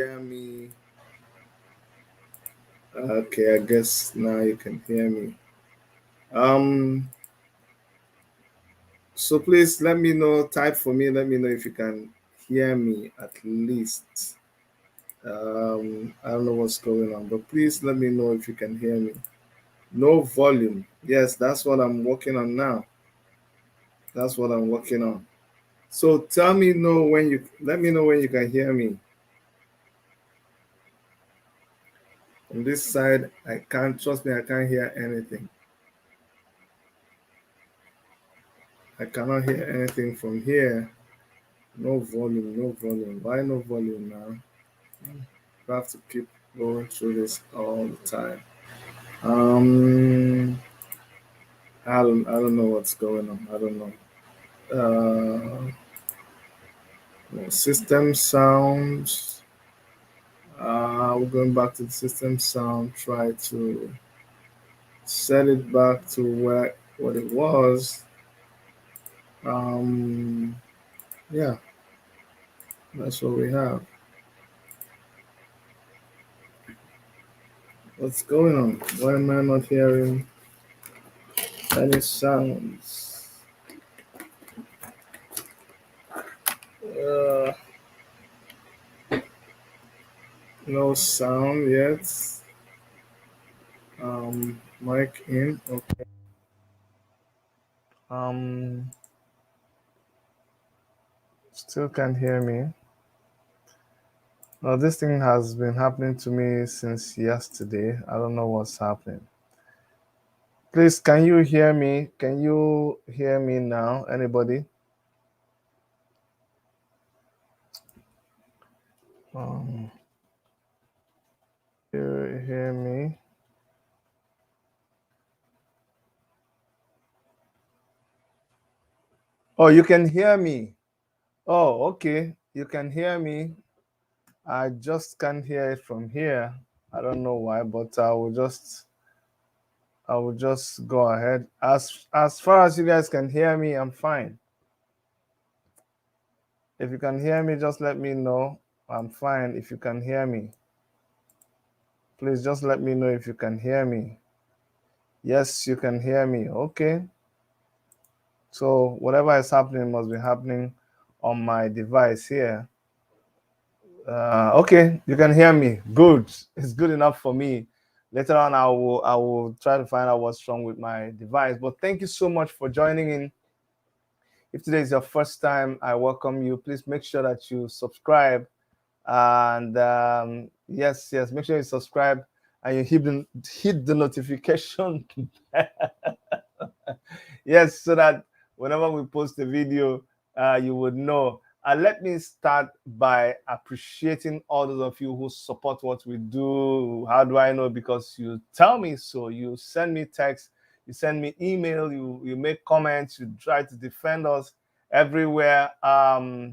hear me? Okay, I guess now you can hear me. Um, so please let me know, type for me, let me know if you can hear me at least. I don't know what's going on, but please let me know if you can hear me. No volume. Yes, that's what I'm working on now. That's what I'm working on. So tell me know when you let me know when you can hear me. On this side, I can't trust me, I can't hear anything. I cannot hear anything from here. No volume, no volume. Why no volume now? I have to keep going through this all the time. Um, I don't know what's going on. I don't know. System sounds. We're going back to the system sound. Try to set it back to where what it was. Um, yeah, that's what we have. What's going on? Why am I not hearing any sounds? Uh, no sound yet. Mic in. Okay. Um, Still can't hear me. No, this thing has been happening to me since yesterday. I don't know what's happening. Please, can you hear me? Can you hear me now? Anybody? Um, you hear me? Oh, you can hear me. Oh, okay. You can hear me. I just can't hear it from here. I don't know why, but I will just go ahead. As far as you guys can hear me, I'm fine. If you can hear me, just let me know. I'm fine if you can hear me. Please just let me know if you can hear me. Yes, you can hear me. Okay. So whatever is happening must be happening on my device here. Okay, you can hear me. Good. It's good enough for me. Later on, I will try to find out what's wrong with my device. But thank you so much for joining in. If today is your first time, I welcome you. Please make sure that you subscribe. And yes, make sure you subscribe and you hit the notification. Yes, so that whenever we post a video, you would know. Let me start by appreciating all those of you who support what we do. How do I know? Because you tell me so. You send me text, you send me email, you make comments, you try to defend us everywhere. Uh,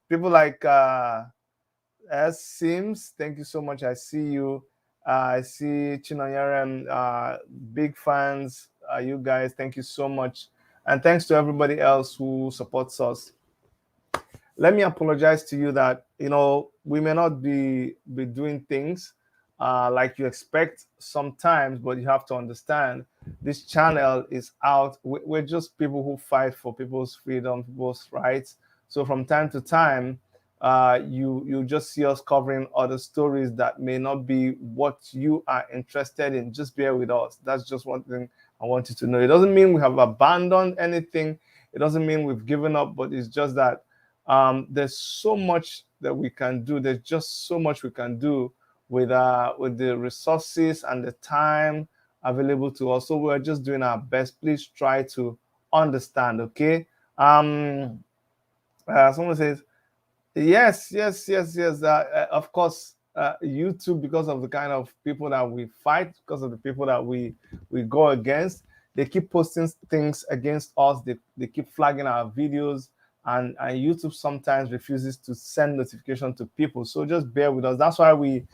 People like S Sims, thank you so much. I see you. I see Chinonyarem, big fans. You guys, thank you so much. And thanks to everybody else who supports us. Let me apologize to you that, we may not be doing things like you expect sometimes, but you have to understand this channel is out. We're just people who fight for people's freedom, people's rights. So from time to time, you just see us covering other stories that may not be what you are interested in. Just bear with us. That's just one thing I want you to know. It doesn't mean we have abandoned anything. It doesn't mean we've given up, but it's just that there's so much that we can do. There's just so much we can do with the resources and the time available to us. So we're just doing our best. Please try to understand, okay? Someone says, yes. Of course, YouTube, because of the kind of people that we fight, because of the people that we go against, they keep posting things against us. They keep flagging our videos, and YouTube sometimes refuses to send notification to people. So just bear with us. That's why we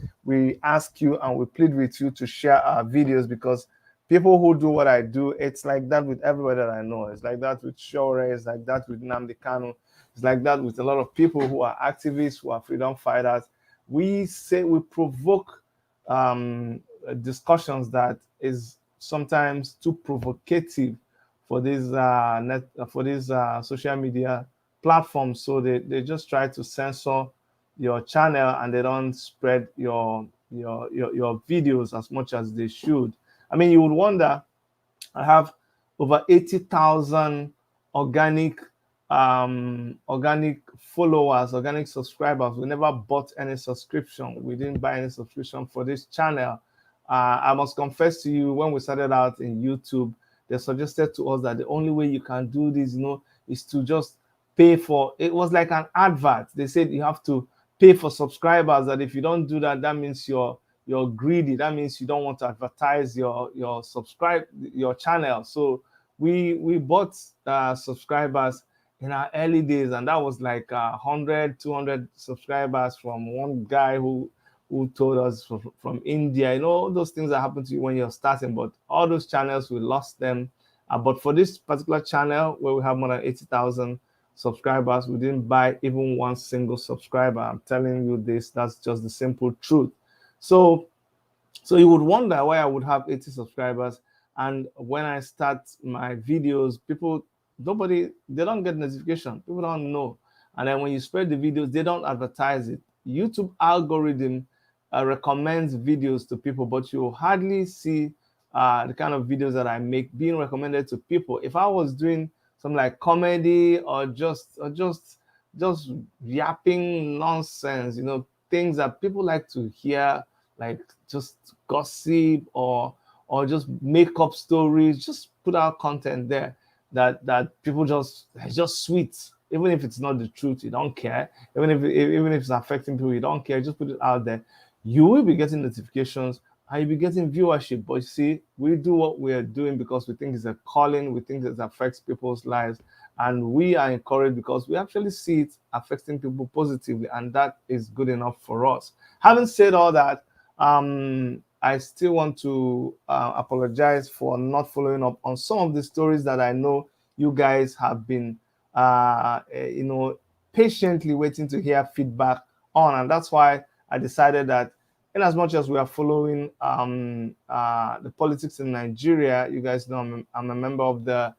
ask you and we plead with you to share our videos, because people who do what I do, it's like that with everybody that I know. It's like that with SOWORE. It's like that with Nnamdi Kanu. It's like that with a lot of people who are activists, who are freedom fighters. We provoke discussions that is sometimes too provocative for these social media platforms. So they just try to censor your channel, and they don't spread your videos as much as they should. I mean, you would wonder, I have over 80,000 organic organic followers, organic subscribers. We never bought any subscription. We didn't buy any subscription for this channel. I must confess to you, when we started out in YouTube, they suggested to us that the only way you can do this, is to just pay for. It was like an advert. They said you have to pay for subscribers. That if you don't do that, that means you're greedy. That means you don't want to advertise your channel. So we bought subscribers in our early days, and that was like 100, 200 subscribers from one guy who told us from India. All those things that happen to you when you're starting. But all those channels, we lost them. But for this particular channel, where we have more than 80,000 subscribers, we didn't buy even one single subscriber. I'm telling you this. That's just the simple truth. So you would wonder why I would have 80 subscribers, and when I start my videos, they don't get notification. People don't know. And then when you spread the videos, they don't advertise it. YouTube algorithm recommends videos to people, but you hardly see the kind of videos that I make being recommended to people. If I was doing some like comedy or just yapping nonsense, things that people like to hear, like just gossip or just make up stories, just put out content there that people it's just sweet. Even if it's not the truth, you don't care. Even if it's affecting people, you don't care. Just put it out there. You will be getting notifications and you'll be getting viewership. But you see, we do what we are doing because we think it's a calling. We think it affects people's lives. And we are encouraged because we actually see it affecting people positively. And that is good enough for us. Having said all that, I still want to apologize for not following up on some of the stories that I know you guys have been, patiently waiting to hear feedback on. And that's why I decided that, in as much as we are following the politics in Nigeria, you guys know I'm a member of the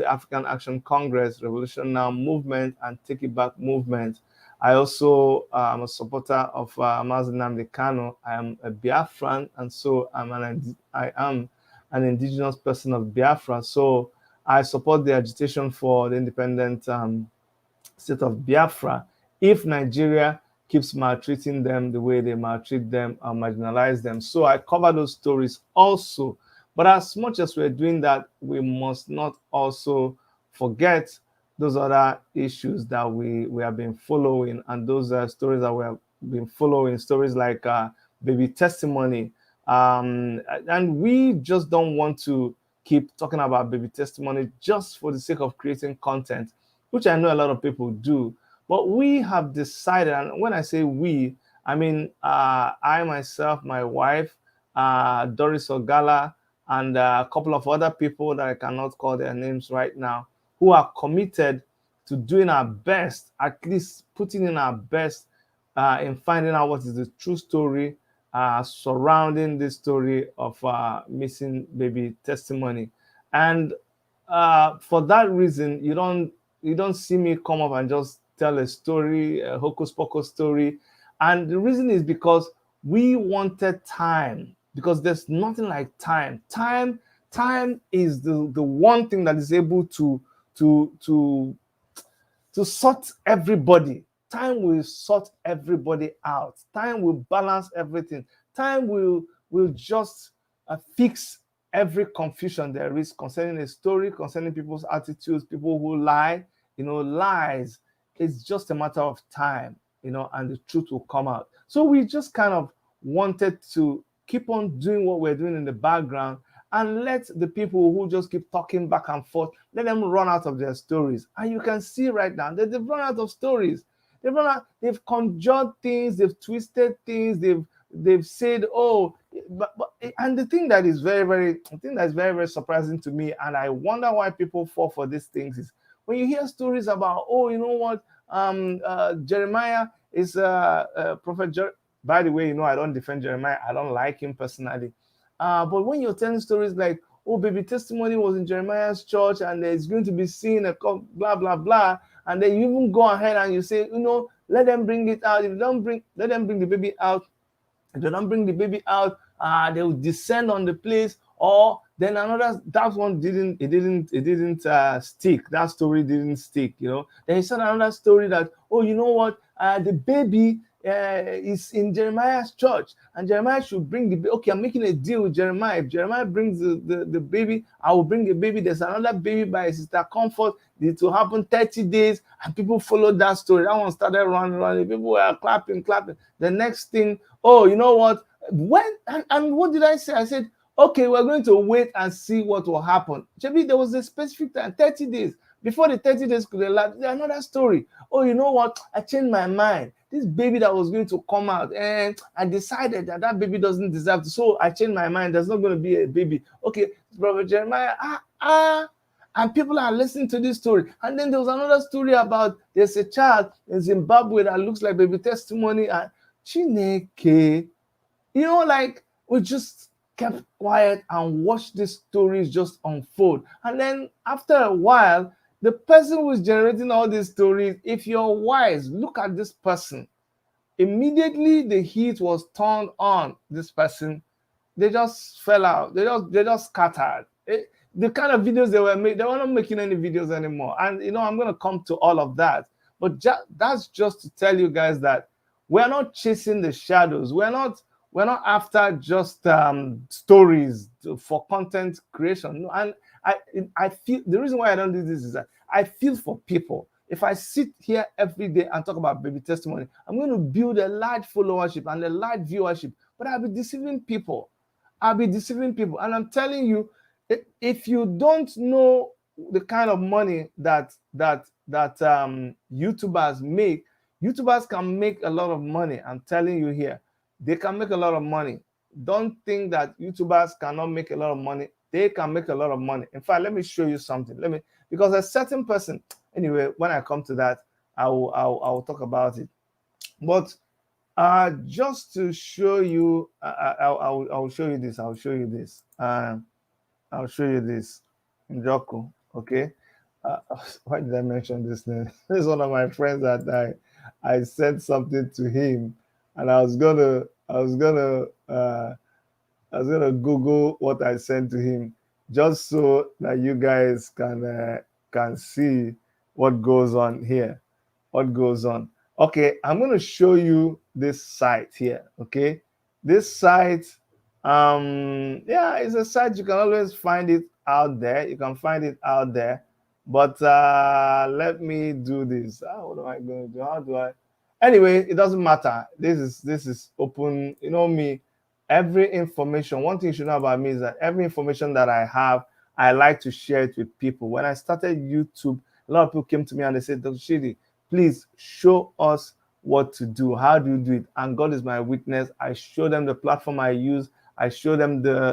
African Action Congress, Revolution Now movement, and Take It Back movement. I also am a supporter of Mazi Nnamdi Kanu. I am a Biafran, and so I am an indigenous person of Biafra. So I support the agitation for the independent state of Biafra. If Nigeria keeps maltreating them the way they maltreat them and marginalize them. So I cover those stories also. But as much as we're doing that, we must not also forget those other issues that we have been following, and those stories that we have been following, stories like baby testimony. And we just don't want to keep talking about baby testimony just for the sake of creating content, which I know a lot of people do. But we have decided, and when I say we, I mean I myself, my wife, DORIS OGALA, and a couple of other people that I cannot call their names right now, who are committed to doing our best, at least putting in our best in finding out what is the true story surrounding this story of missing baby testimony. And for that reason, you don't see me come up and just tell a story, a hocus pocus story. And the reason is because we wanted time, because there's nothing like time. Time is the one thing that is able to sort everybody. Time will sort everybody out. Time will balance everything. Time will just fix every confusion there is concerning a story, concerning people's attitudes, people who lie. Lies. It's just a matter of time, and the truth will come out. So we just kind of wanted to keep on doing what we're doing in the background and let the people who just keep talking back and forth, let them run out of their stories. And you can see right now that they've run out of stories. They've conjured things, they've twisted things, they've said, and the thing that is very, very surprising to me, and I wonder why people fall for these things, is when you hear stories about, oh, you know what, Jeremiah is Prophet by the way, you know, I don't defend Jeremiah. I don't like him personally. But when you're telling stories like, oh, baby testimony was in Jeremiah's church and there's going to be seen a blah, blah, blah. And then you even go ahead and you say, you know, let them bring it out. If you don't bring, let them bring the baby out. If they don't bring the baby out, they will descend on the place. Or then another, that one didn't stick. That story didn't stick, you know. Then he said another story that, oh, you know what, the baby is in Jeremiah's church, and Jeremiah should bring the baby. Okay, I'm making a deal with Jeremiah. If Jeremiah brings the baby, I will bring the baby. There's another baby by Sister Comfort. It will happen 30 days, and people followed that story. That one started running. People were clapping. The next thing, oh, you know what? When and what did I say? I said, okay, we're going to wait and see what will happen. Maybe there was a specific time, 30 days. Before the 30 days could elapse, there's another story. Oh, you know what? I changed my mind. This baby that was going to come out, and I decided that that baby doesn't deserve to. So I changed my mind. There's not going to be a baby. Okay, Brother Jeremiah, and people are listening to this story. And then there was another story about there's a child in Zimbabwe that looks like baby testimony. And Chineke, you know, like we just kept quiet and watched these stories just unfold. And then after a while, the person who is generating all these stories, if you're wise, look at this person. Immediately the heat was turned on this person. They just fell out. They just scattered. The kind of videos they were making, they were not making any videos anymore. And you know, I'm going to come to all of that. But that's just to tell you guys that we're not chasing the shadows. We're not after just stories for content creation. And I feel the reason why I don't do this is that I feel for people. If I sit here every day and talk about baby testimony, I'm going to build a large followership and a large viewership, but I'll be deceiving people. And I'm telling you, if you don't know the kind of money that YouTubers make, YouTubers can make a lot of money. I'm telling you here, they can make a lot of money. Don't think that YouTubers cannot make a lot of money. They can make a lot of money. In fact, let me show you something. Because a certain person, anyway, when I come to that, I will talk about it. But just to show you, I'll show you this. I'll show you this. Njoko, okay? Why did I mention this name? This is one of my friends that I sent something to him, and I was gonna Google what I sent to him, just so that you guys can see what goes on here. What goes on? Okay, I'm gonna show you this site here. Okay, this site, yeah, it's a site you can always find it out there. You can find it out there, but let me do this. What am I going to do? How do I? Anyway, it doesn't matter. This is open. You know me. Every information. One thing you should know about me is that every information that I have, I like to share it with people. When I started YouTube, a lot of people came to me and they said, Dr. Chidi, please show us what to do. How do you do it? And God is my witness. I show them the platform I use. I show them the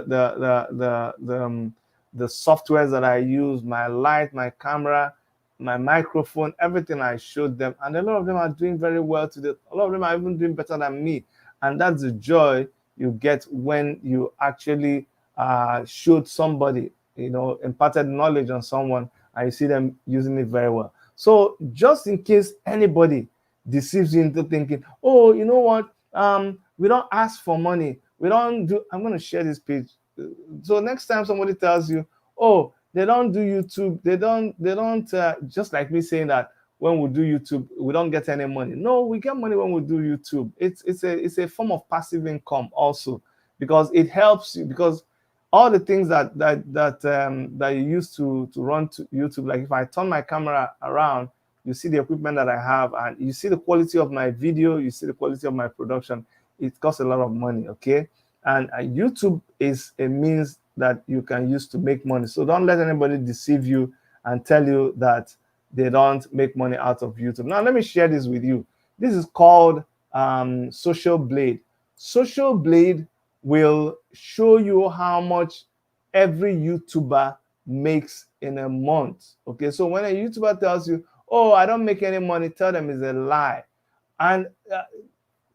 softwares that I use, my light, my camera, my microphone, everything I showed them. And a lot of them are doing very well today. A lot of them are even doing better than me. And that's the joy you get when you actually showed somebody, you know, imparted knowledge on someone, and you see them using it very well. So just in case anybody deceives you into thinking, oh, you know what, we don't ask for money, we don't do, I'm going to share this page. So next time somebody tells you, oh, they don't do YouTube, they don't just like me saying that when we do YouTube, we don't get any money. No, we get money when we do YouTube. It's a form of passive income also, because it helps you, because all the things that you use to run to YouTube, like if I turn my camera around, you see the equipment that I have, and you see the quality of my video, you see the quality of my production. It costs a lot of money, okay? And YouTube is a means that you can use to make money. So don't let anybody deceive you and tell you that they don't make money out of YouTube. Now, let me share this with you. This is called Social Blade. Social Blade will show you how much every YouTuber makes in a month. Okay, so when a YouTuber tells you, oh, I don't make any money, tell them it's a lie. And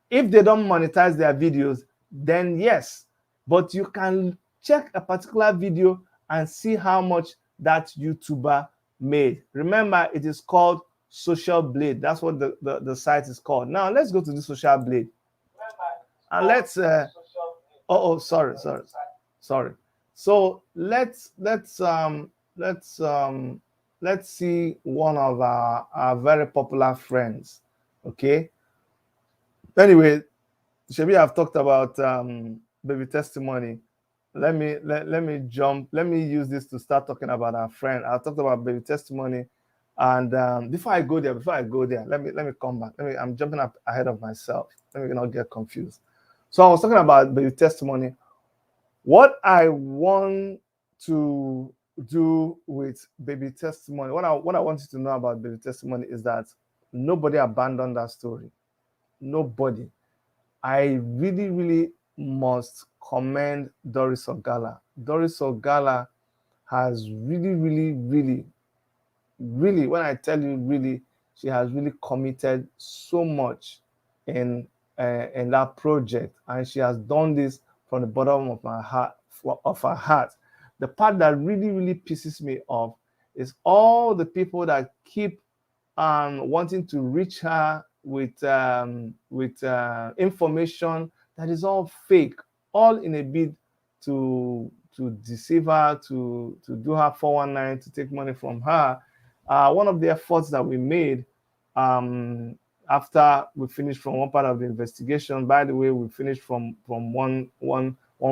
if they don't monetize their videos, then yes, but you can check a particular video and see how much that YouTuber made. Remember, it is called Social Blade. That's what the site is called. Now let's go to the Social Blade. And let's sorry. So let's see one of our very popular friends. Okay. Anyway, Shebi, I've talked about baby testimony. Let me use this to start talking about our friend. I talked about baby testimony, and before I go there, let me come back. I'm jumping up ahead of myself. Let me not get confused. So I was talking about baby testimony. What I want to do with baby testimony, what I want you to know about baby testimony is that nobody abandoned that story. Nobody. I really, really must commend Doris OGALA. Doris OGALA has really, really, really, really, when I tell you really, she has really committed so much in that project, and she has done this from the bottom of my heart, of her heart. The part that really, really pisses me off is all the people that keep wanting to reach her with information that is all fake, all in a bid to deceive her, to do her 419, to take money from her. One of the efforts that we made after we finished from one part of the investigation, by the way, we finished from one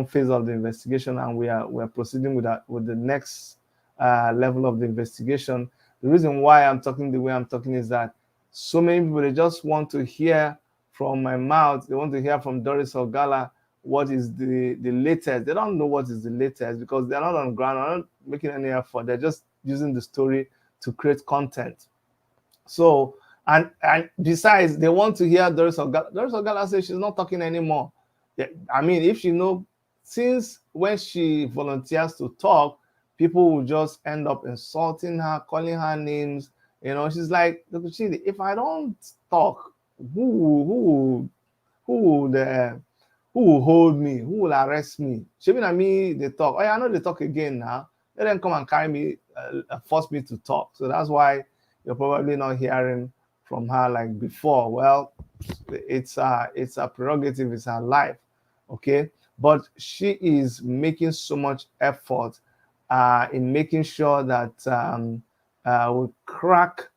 phase of the investigation, and we're proceeding with the next level of the investigation. The reason why I'm talking the way I'm talking is that so many people, they just want to hear from my mouth. They want to hear from Doris OGALA what is the latest. They don't know what is the latest because they're not on ground, they're not making any effort. They're just using the story to create content. So, and besides, they want to hear Doris OGALA. Doris OGALA says she's not talking anymore. I mean, if she know, since when she volunteers to talk, people will just end up insulting her, calling her names. You know, she's like, Dr. Chidi, if I don't talk, who will hold me? Who will arrest me? Shebin and me, they talk. Oh yeah, I know they talk again now. Let them come and carry me, force me to talk. So that's why you're probably not hearing from her like before. Well, it's a prerogative, it's her life, okay? But she is making so much effort in making sure that we crack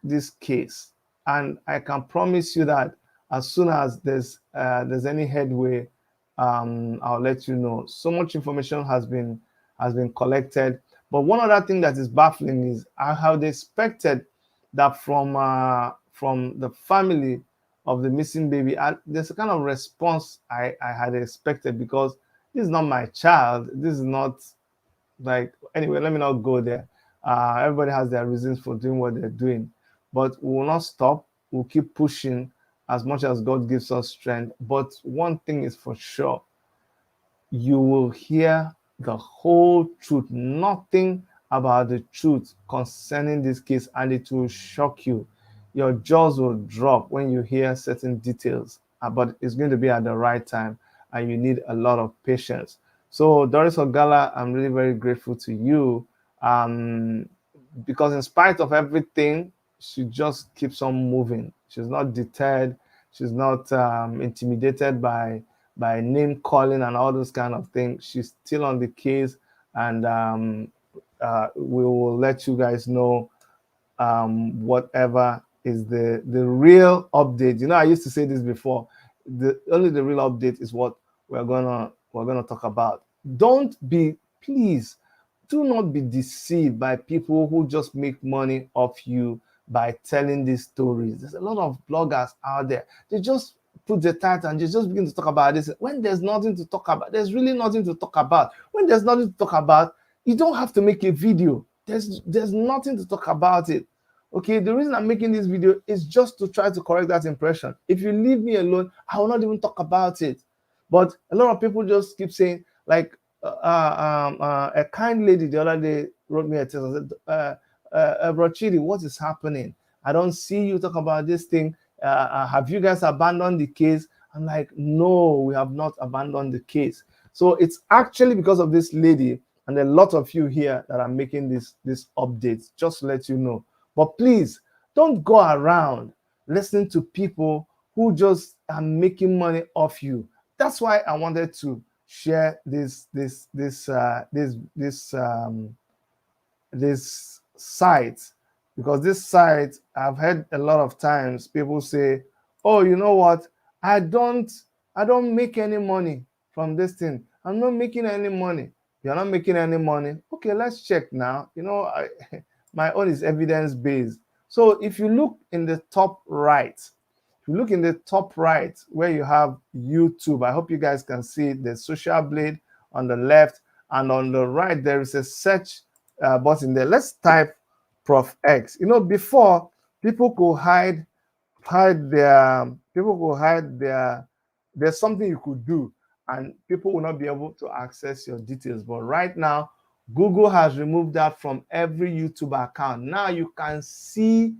this case. And I can promise you that as soon as there's any headway, I'll let you know. So much information has been collected. But one other thing that is baffling is I had expected that from the family of the missing baby, there's a kind of response I had expected, because this is not my child. This is not like, anyway, let me not go there. Everybody has their reasons for doing what they're doing, but we will not stop. We'll keep pushing as much as God gives us strength. But one thing is for sure, you will hear the whole truth, nothing about the truth concerning this case, and it will shock you. Your jaws will drop when you hear certain details, but it's going to be at the right time, and you need a lot of patience. So Doris OGALA, I'm really very grateful to you, because in spite of everything, she just keeps on moving. She's not deterred. She's not intimidated by name calling and all those kind of things. She's still on the case, and we will let you guys know whatever is the real update. You know, I used to say this before. Only the real update is what we're gonna talk about. Please do not be deceived by people who just make money off you by telling these stories. There's a lot of bloggers out there. They just put the title and they just begin to talk about this. When there's nothing to talk about, there's really nothing to talk about. When there's nothing to talk about, you don't have to make a video. There's nothing to talk about it. Okay, the reason I'm making this video is just to try to correct that impression. If you leave me alone, I will not even talk about it. But a lot of people just keep saying, like, a kind lady the other day wrote me a text and said, Bro Chidi, what is happening? I don't see you talk about this thing. Have you guys abandoned the case? I'm like, no, we have not abandoned the case. So it's actually because of this lady and a lot of you here that are making this updates, just to let you know. But please don't go around listening to people who just are making money off you. That's why I wanted to share this site, because this site, I've heard a lot of times people say, oh, you know what, I don't make any money from this thing. I'm not making any money. You're not making any money. Okay, let's check now. My own is evidence based. So if you look in the top right, if you look in the top right where you have YouTube, I hope you guys can see the social blade on the left, and on the right there is a search button there. Let's type Prof X. Before, people could hide there's something you could do and people will not be able to access your details. But right now, Google has removed that from every YouTube account. Now you can see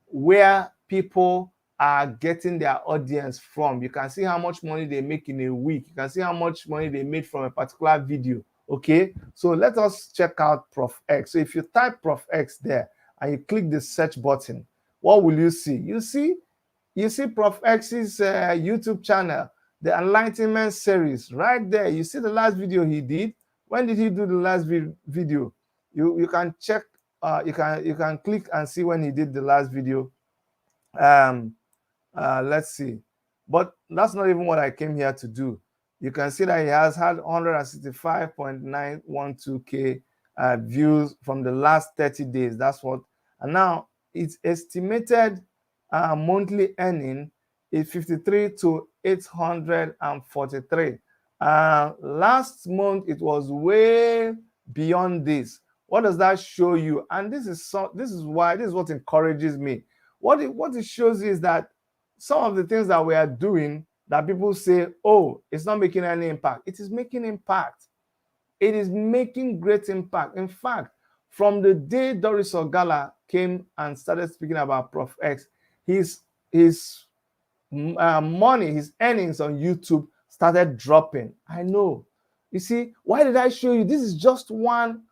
where people are getting their audience from. You can see how much money they make in a week. You can see how much money they made from a particular video. Okay, so let us check out Prof X. So if you type Prof X there and you click the search button, what will you see? You see Prof X's YouTube channel, the Enlightenment series, right there. You see the last video he did. When did he do the last video? You can check. You can click and see when he did the last video. Let's see. But that's not even what I came here to do. You can see that he has had 165.912K views from the last 30 days. That's what. And now it's estimated monthly earning is 53 to 843. Last month it was way beyond this. What does that show you? And this is what encourages me. What it shows is that some of the things that we are doing that people say, oh, it's not making any impact. It is making impact. It is making great impact. In fact, from the day Doris OGALA came and started speaking about Prof X, his money, his earnings on YouTube started dropping. I know. You see, why did I show you? This is just one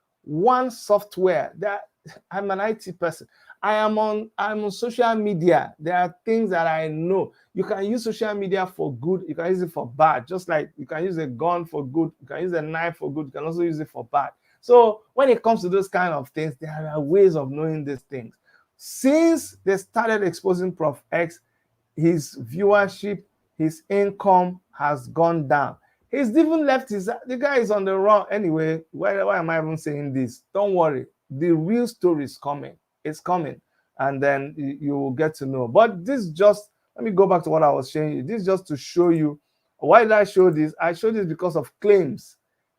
software. That I'm an IT person. I'm on social media. There are things that I know. You can use social media for good. You can use it for bad. Just like you can use a gun for good. You can use a knife for good. You can also use it for bad. So when it comes to those kind of things, there are ways of knowing these things. Since they started exposing Prof X, his viewership, his income has gone down. He's even left the guy is on the run. Anyway, why am I even saying this? Don't worry. The real story is coming. It's coming. And then you will get to know. But this just, let me go back to what I was showing you. This just to show you. Why did I show this? I showed this because of claims.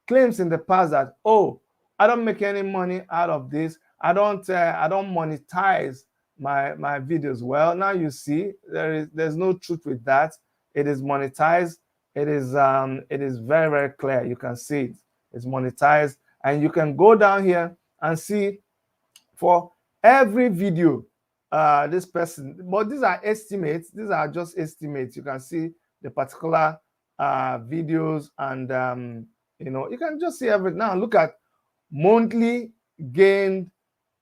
Claims in the past that, oh, I don't make any money out of this. I don't monetize my videos. Well, now you see there's no truth with that. It is monetized. It is very, very clear. You can see it. It's monetized, and you can go down here and see for every video this person. But these are estimates. These are just estimates. You can see the particular videos, and you can just see everything. Now look at monthly gained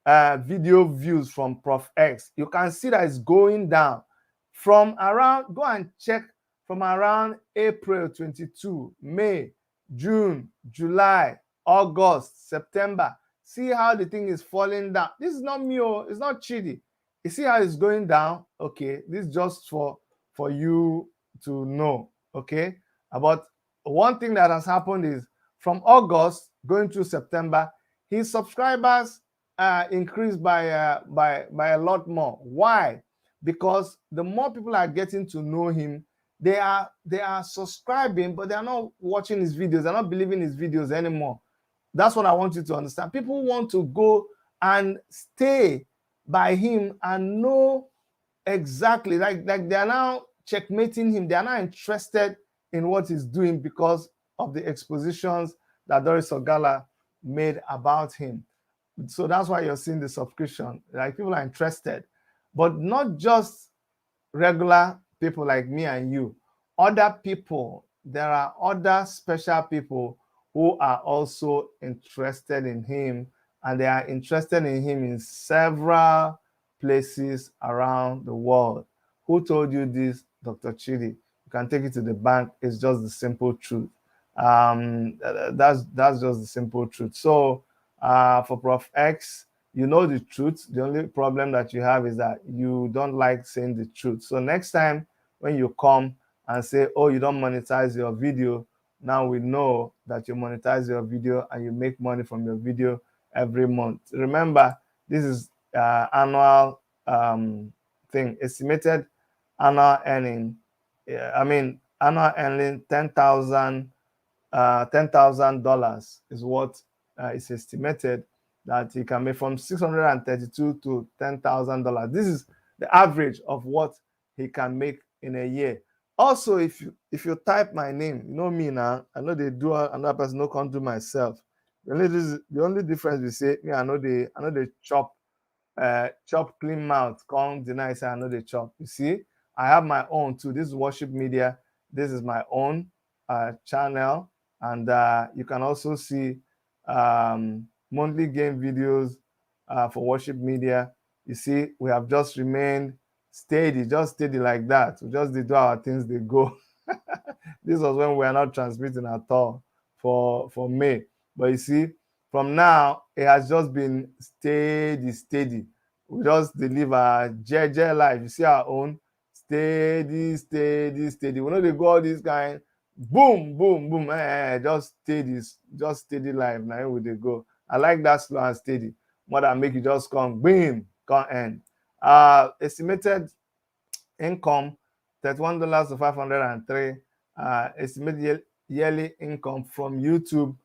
video views from Prof X. You can see that it's going down from around, go and check, from around April 22, May, June, July, August, September. See how the thing is falling down. This is not me, it's not Chidi. You see how it's going down? Okay, this is just for you to know, okay? But one thing that has happened is from August going through September, his subscribers increased by a lot more. Why? Because the more people are getting to know him, they are subscribing, but they are not watching his videos. They're not believing his videos anymore. That's what I want you to understand. People want to go and stay by him and know exactly, like they are now checkmating him. They are not interested in what he's doing because of the expositions that Doris Ogala made about him. So that's why you're seeing the subscription. Like people are interested, but not just regular people like me and you. Other people, there are other special people who are also interested in him, and they are interested in him in several places around the world. Who told you this? Dr. Chidi. You can take it to the bank. It's just the simple truth. That's just the simple truth. So for Prof X, you know the truth. The only problem that you have is that you don't like saying the truth. So next time when you come and say, oh, you don't monetize your video, now we know that you monetize your video and you make money from your video every month. Remember, this is annual thing, estimated annual earning. I mean, annual earning $10,000 is what is estimated that he can make, from 632 to $10,000. This is the average of what he can make in a year. Also, if you type my name, you know me now. I know they do another person, no can't do myself. The only difference we say me, I know they chop clean mouth, come deny say I know they chop. You see, I have my own too. This is Worship Media. This is my own channel, and you can also see monthly game videos for Worship Media. You see, we have just remained steady, just steady like that. We just did do our things, they go. This was when we are not transmitting at all for May. But you see, from now, it has just been steady, steady. We just deliver JJ life. You see our own steady, steady, steady. We know they go all this kind, boom, boom, boom. Just steady life. Now where they go. I like that slow and steady. More than make you just come, boom, come end. Estimated income $31 to 503. Estimated yearly income from YouTube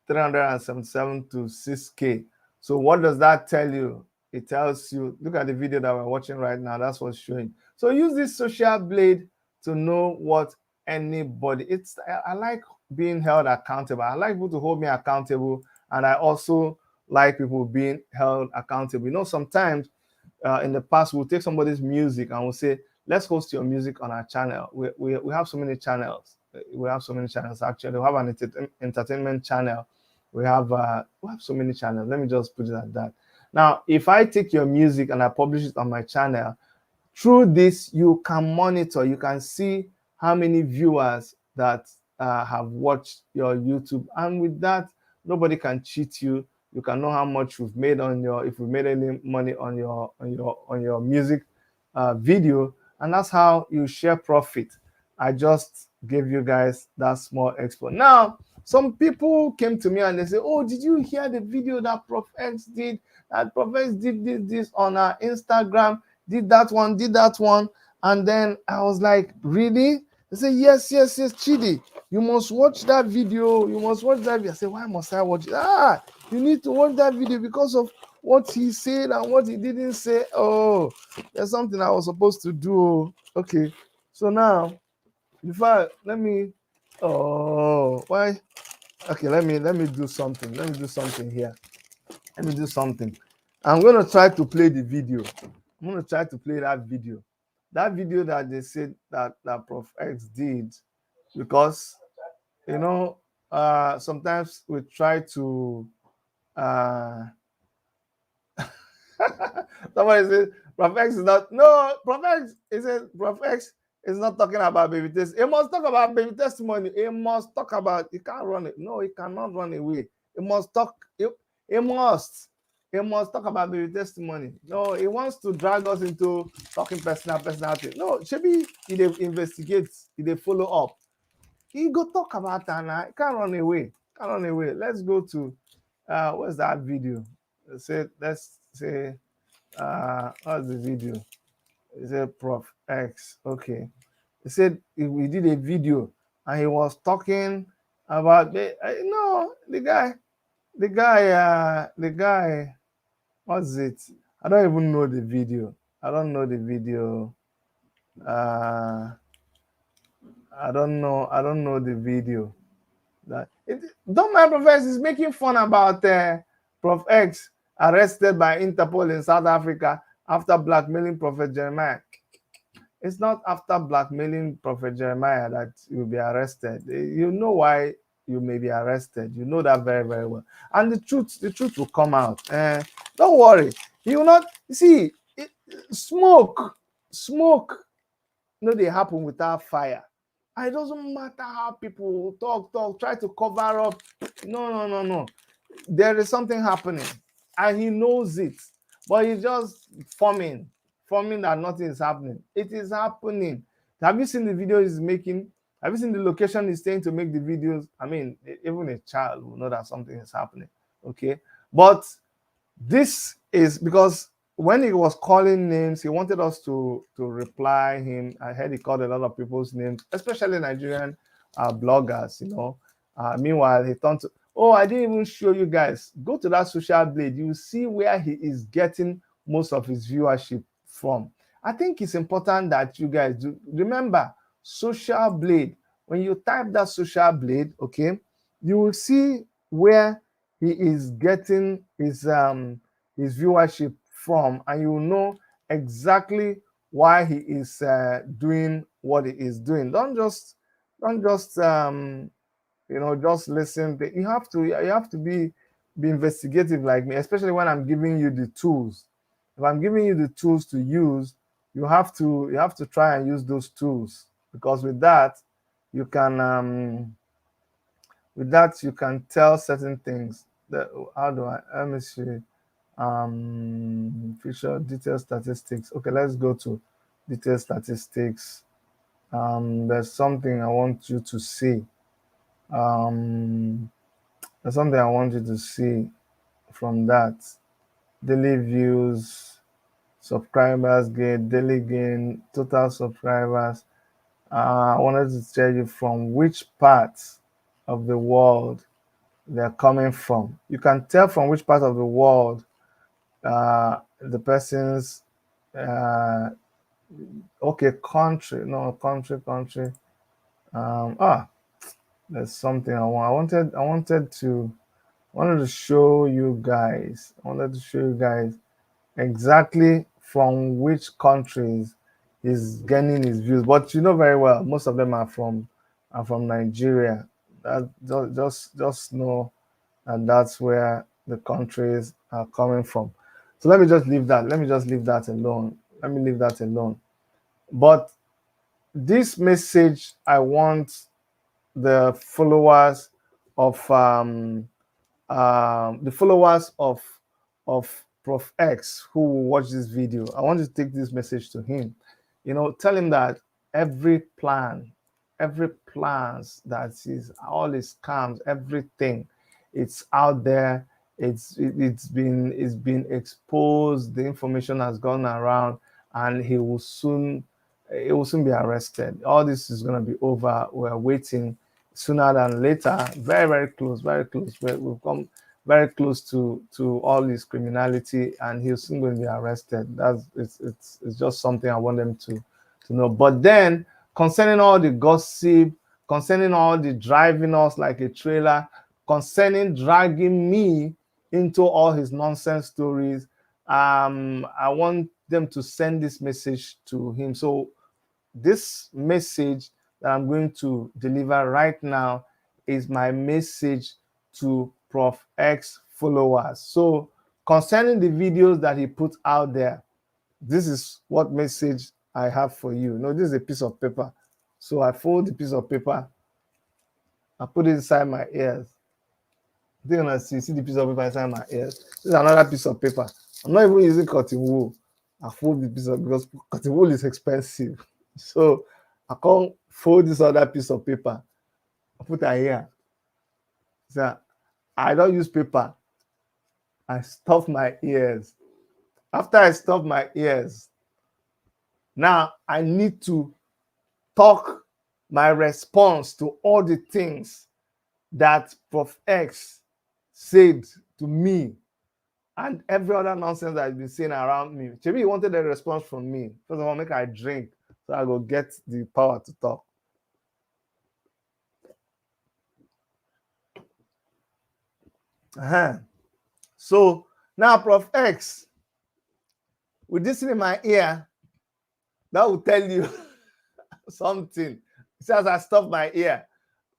377 to 6K. So what does that tell you? It tells you, look at the video that we're watching right now. That's what's showing. So use this social blade to know what anybody. I like being held accountable. I like people to hold me accountable, and I also like people being held accountable. You know, sometimes in the past we'll take somebody's music and we'll say, let's host your music on our channel. We have so many channels. We have so many channels actually. We have an entertainment channel. We have so many channels. Let me just put it like that. Now, if I take your music and I publish it on my channel, through this you can monitor, you can see how many viewers that have watched your YouTube, and with that, nobody can cheat you. You can know how much you've made on your, if you've made any money on your music video, and that's how you share profit. I just gave you guys that small expo. Now, some people came to me and they say, oh, did you hear the video that Prof X did? That Prof X did this on our Instagram, did that one. And then I was like, really? They say, yes, Chidi, you must watch that video. You must watch that video. I say, why must I watch it? You need to watch that video because of what he said and what he didn't say. Oh, there's something I was supposed to do. Okay, so now, let me, oh, why? Okay, let me do something. Let me do something here. Let me do something. I'm going to try to play the video. I'm going to try to play that video. That video that they said that Prof X did, because, you know, sometimes we try to, somebody says, Prof X is not, no, Prof X, he says, Prof X is not talking about baby testimony. He must talk about baby testimony. He must talk about, he can't run it. No, he cannot run away. He must talk, he must talk about baby testimony. No, he wants to drag us into talking personality. No, Shebi, he investigate, he follow up. He go talk about that now. He can't run away. Let's go to, where's that video? Let's say, what's the video? He said Prof X. Okay. He said we did a video and he was talking about the guy, what's it? I don't even know the video. I don't know the video. I don't know the video. Don't mind Prof X is making fun about Prof X arrested by Interpol in South Africa after blackmailing Prophet Jeremiah. It's not after blackmailing Prophet Jeremiah that you'll be arrested. You know why you may be arrested. You know that very, very well. And the truth will come out. Don't worry. You will not see smoke. They happen without fire. And it doesn't matter how people talk, try to cover up. No. There is something happening, and he knows it, but he's just forming that nothing is happening. It is happening. Have you seen the video he's making? Have you seen the location he's staying to make the videos? I mean, even a child will know that something is happening. Okay, but this is because when he was calling names, he wanted us to reply him. I heard he called a lot of people's names, especially Nigerian bloggers. Meanwhile, he turned to, oh, I didn't even show you guys. Go to that Social Blade. You see where he is getting most of his viewership from. I think it's important that you guys do remember Social Blade. When you type that Social Blade, okay, you will see where he is getting his viewership from, and you will know exactly why he is doing what he is doing. Don't just just listen. You have to be investigative like me, especially when I'm giving you the tools. If I'm giving you the tools to use, you have to try and use those tools, because with that you can tell certain things. How do I, let me see, feature detailed statistics. Okay, let's go to detailed statistics. There's something I want you to see. There's something I want you to see from that. Daily views, subscribers gain, daily gain, total subscribers. I wanted to tell you from which parts of the world they're coming from. You can tell from which part of the world the person's country. No, country. There's something I wanted to show you guys. I wanted to show you guys exactly from which countries he's gaining his views. But you know very well, most of them are from Nigeria. That just know that that's where the countries are coming from. So let me just leave that. Let me leave that alone. But this message, I want the followers of Prof X who will watch this video. I want to take this message to him. Tell him that every plans that is all his scams, everything, it's out there. It's been exposed. The information has gone around, and he will soon be arrested. All this is going to be over. We're waiting sooner than later. Very, very close. We've come very close to all this criminality, and he's soon going to be arrested. It's just something I want them to know. But then, concerning all the gossip, concerning all the driving us like a trailer, concerning dragging me into all his nonsense stories, I want them to send this message to him. So this message that I'm going to deliver right now is my message to Prof X followers. So concerning the videos that he put out there, this is what message I have for you. This is a piece of paper. So I fold the piece of paper, I put it inside my ears. You're gonna see the piece of paper inside my ears. This is another piece of paper. I'm not even using cotton wool. I fold the piece because cotton wool is expensive. So I can't fold this other piece of paper. I put it here. So I don't use paper. I stuff my ears. After I stuff my ears, now I need to talk my response to all the things that Prof X said to me and every other nonsense that has been saying around me. Chidi, he wanted a response from me. First of all, make I drink so I go get the power to talk. So now, Prof X, with this in my ear, that will tell you something. See, as I stop my ear,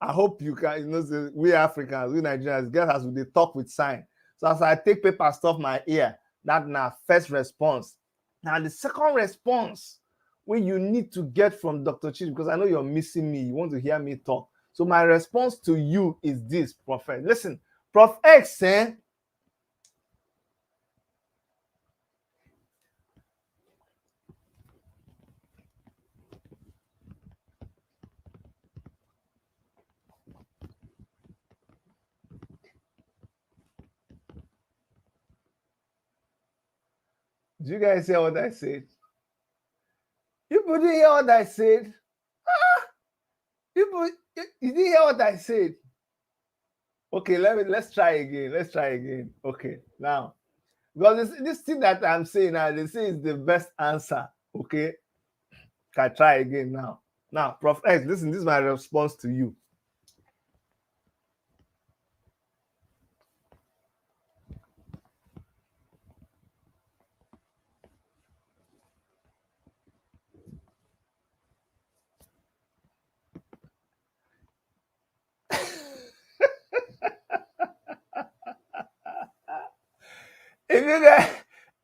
I hope you can, we Africans, we Nigerians, get as they talk with sign. So as I take paper, stuff my ear, that's now first response. Now the second response, when you need to get from Dr. Chidi, because I know you're missing me, you want to hear me talk. So my response to you is this, Prof. Listen, Prof X, do you guys hear what I said? You didn't hear what I said? You didn't hear what I said? Okay, let's try again. Okay, now, because this thing that I'm saying now, they say is the best answer. Okay, can I try again now? Now, Prof X, listen, this is my response to you.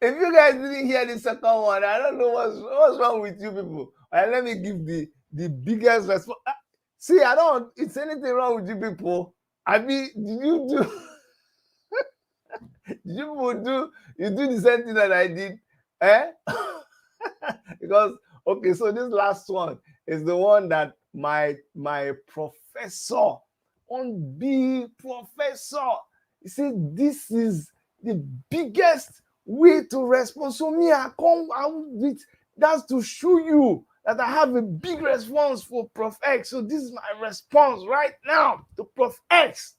If you guys didn't hear the second one, I don't know what's wrong with you people. Right, let me give the biggest response. See, I don't. It's anything wrong with you people. I mean, did you do the same thing that I did? Because okay, so this last one is the one that my professor, on big professor, he said this is the biggest way to respond. So me, I come out with that's to show you that I have a big response for Prof X. So this is my response right now to Prof X.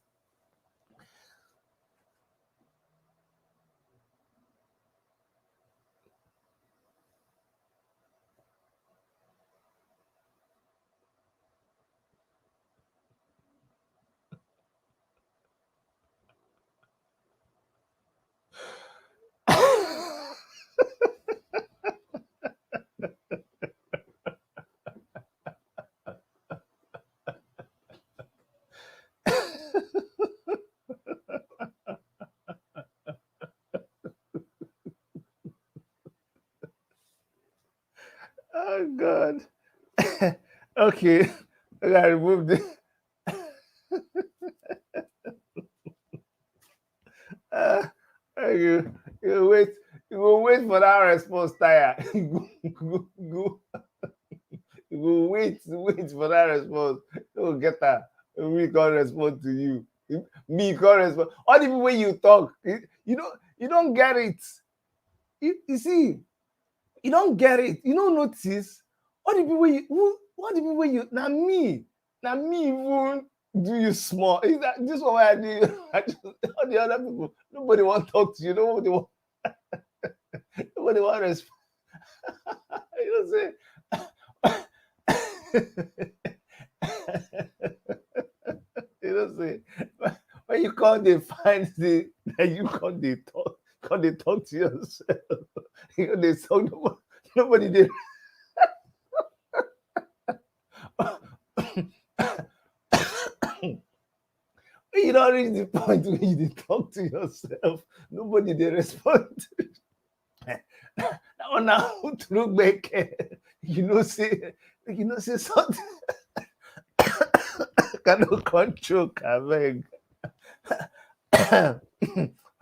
Oh God. Okay. I gotta remove this. You will wait for that response, Tire. You will wait for that response. Don't get that. We can't respond to you. Me can't respond. All the way you talk, you don't get it. You see, you don't get it. You don't notice. All the people you now me even do you small. Is that this is what I do? All the other people, nobody want to talk to you. Nobody want to respond. You know say when you come they find the that you come they talk to yourself. You know they talk nobody they you don't reach the point where you talk to yourself, nobody they respond. That one now to look back, say something. Cannot control, Kaveg. When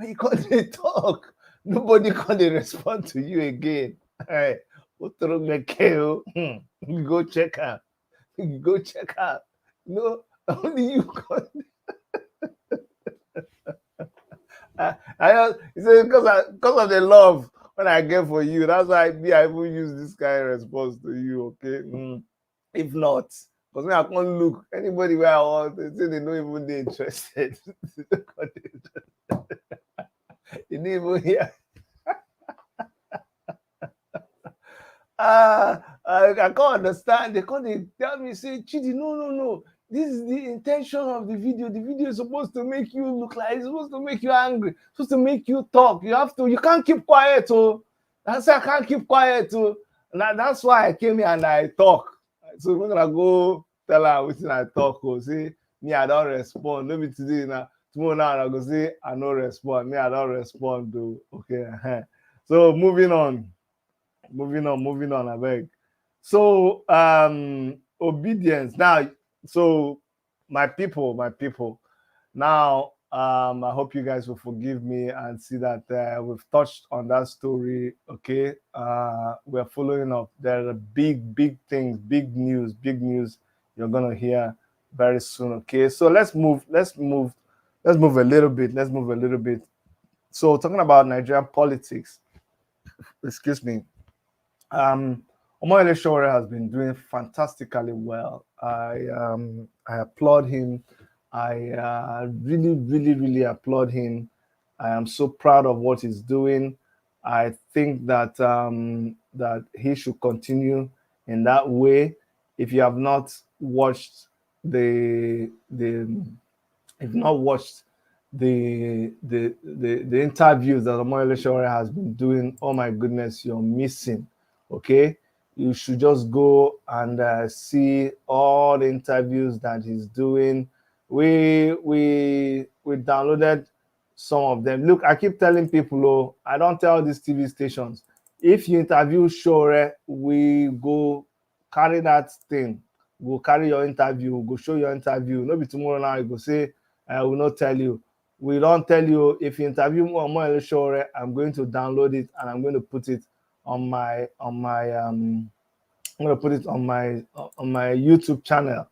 you can't they talk, nobody can they respond to you again. All right, you go check out. You go check out. No, only you can. I say because of the love when I get for you. That's why I even use this kind of response to you. Okay, if not, because when I can't look anybody where I want, they say they don't even be interested. They didn't even hear. I can't understand. They can't tell me say Chidi, no. This is the intention of the video. The video is supposed to make you look like, it's supposed to make you angry, it's supposed to make you talk. You can't keep quiet. Oh, that's why I can't keep quiet. Oh, and that's why I came here and I talk. So we're gonna go tell her what I talk. Oh, say me, I don't respond. Maybe today now, tomorrow now I go say I don't respond. Me, I don't respond. Though. Okay. So moving on, I beg. So obedience now. So my people, now I hope you guys will forgive me and see that we've touched on that story. Okay, we're following up. There are big things, big news you're gonna hear very soon. Okay, so let's move a little bit. So talking about Nigerian politics, excuse me. Omoyele Sowore has been doing fantastically well. I applaud him. I really applaud him. I am so proud of what he's doing. I think that that he should continue in that way. If you have not watched the interviews that Omoyele Sowore has been doing, oh my goodness, you're missing. Okay, you should just go and see all the interviews that he's doing. We downloaded some of them. Look, I keep telling people, oh, I don't tell these TV stations. If you interview Sowore, we go carry that thing. We'll carry your interview. We'll go show your interview. Maybe tomorrow now you go say, I will not tell you. We don't tell you if you interview Omoyele Sowore, I'm going to download it and I'm going to put it on my YouTube channel.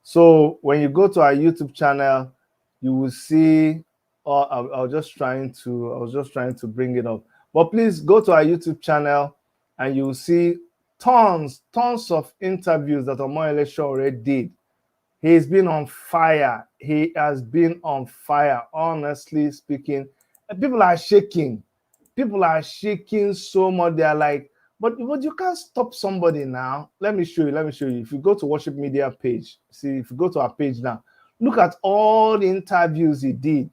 So when you go to our YouTube channel, you will see. I was just trying to bring it up. But please go to our YouTube channel, and you will see tons of interviews that Omoyele Sowore did. He's been on fire. He has been on fire. Honestly speaking, people are shaking. People are shaking so much. They are like, but you can't stop somebody now. Let me show you. If you go to Worship Media page, see, if you go to our page now, look at all the interviews he did.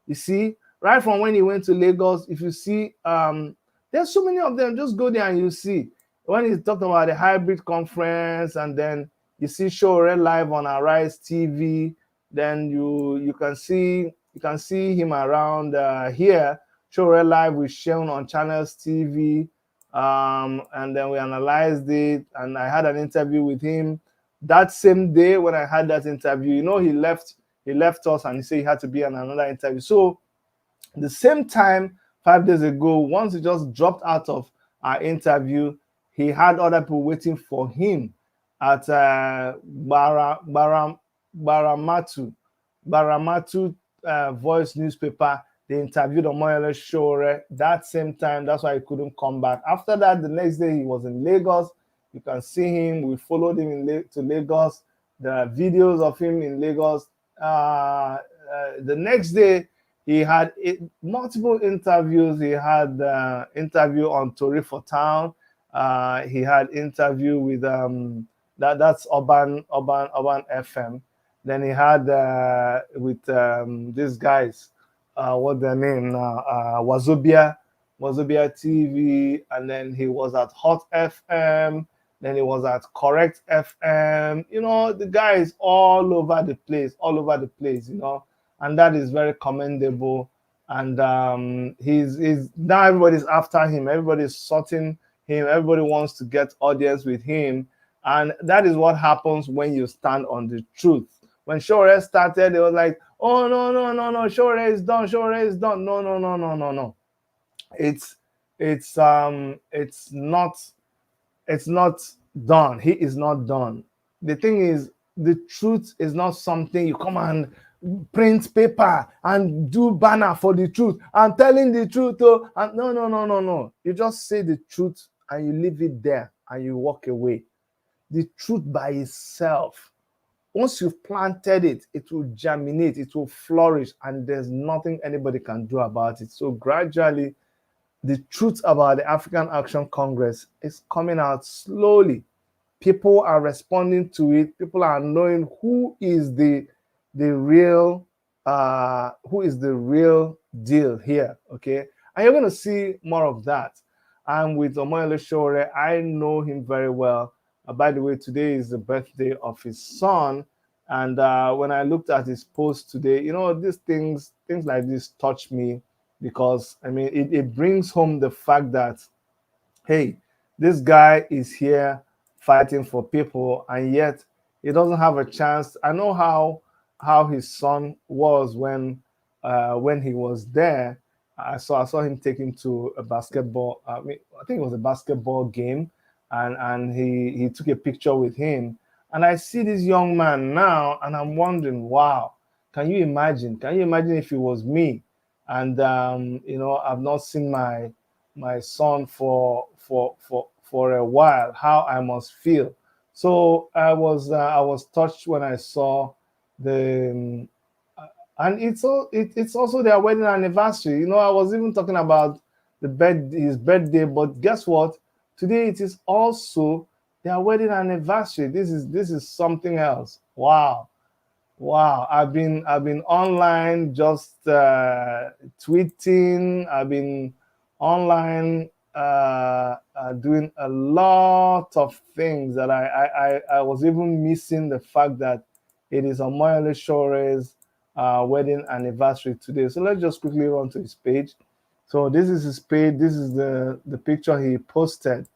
You see, right from when he went to Lagos, if you see, there's so many of them. Just go there and you see. When he talked about the hybrid conference, and then you see Sowore live on Arise TV, then you can see him around here. Sowore live with Sheun on Channels TV, and then we analyzed it, and I had an interview with him that same day. When I had that interview, you know, he left us and he said he had to be on another interview. So the same time 5 days ago, once he just dropped out of our interview, he had other people waiting for him at Baramatu Voice newspaper. They interviewed Omoyele Sowore that same time. That's why he couldn't come back. After that, the next day he was in Lagos. You can see him. We followed him to Lagos. There are videos of him in Lagos. The next day, he had multiple interviews. He had interview on Tori for Town. He had interview with that's Urban FM. Then he had with these guys, what their name now, Wazobia TV, and then he was at Hot FM. Then he was at Correct FM. You know, the guy is all over the place. You know, and that is very commendable. And he's now everybody's after him. Everybody's sorting him. Everybody wants to get audience with him. And that is what happens when you stand on the truth. When Sowore started, it was like, oh, no, Sowore is done. No. It's not done. He is not done. The thing is, the truth is not something you come and print paper and do banner for the truth. I'm telling the truth. Oh, and no. You just say the truth and you leave it there and you walk away. The truth by itself, once you've planted it, it will germinate, it will flourish, and there's nothing anybody can do about it. So gradually, the truth about the African Action Congress is coming out slowly. People are responding to it. People are knowing who is the real deal here. Okay, and you're going to see more of that. I'm with Omoyele Sowore. I know him very well. By the way, today is the birthday of his son, and when I looked at his post today, you know, these things like this touch me, because I mean, it brings home the fact that, hey, this guy is here fighting for people, and yet he doesn't have a chance. I know how his son was when he was there. I saw him take him to a basketball. I think it was a basketball game, and he took a picture with him. And I see this young man now, and I'm wondering, wow, can you imagine? Can you imagine if it was me? And you know, I've not seen my son for a while, how I must feel. So I was touched when I saw the and it's also their wedding anniversary. You know, I was even talking about his birthday, but guess what? Today it is also their wedding anniversary. This is something else. Wow. Wow, I've been online just tweeting. I've been online doing a lot of things that I was even missing the fact that it is Omoyele Shore's wedding anniversary today. So let's just quickly run to his page. So this is his page. This is the picture he posted.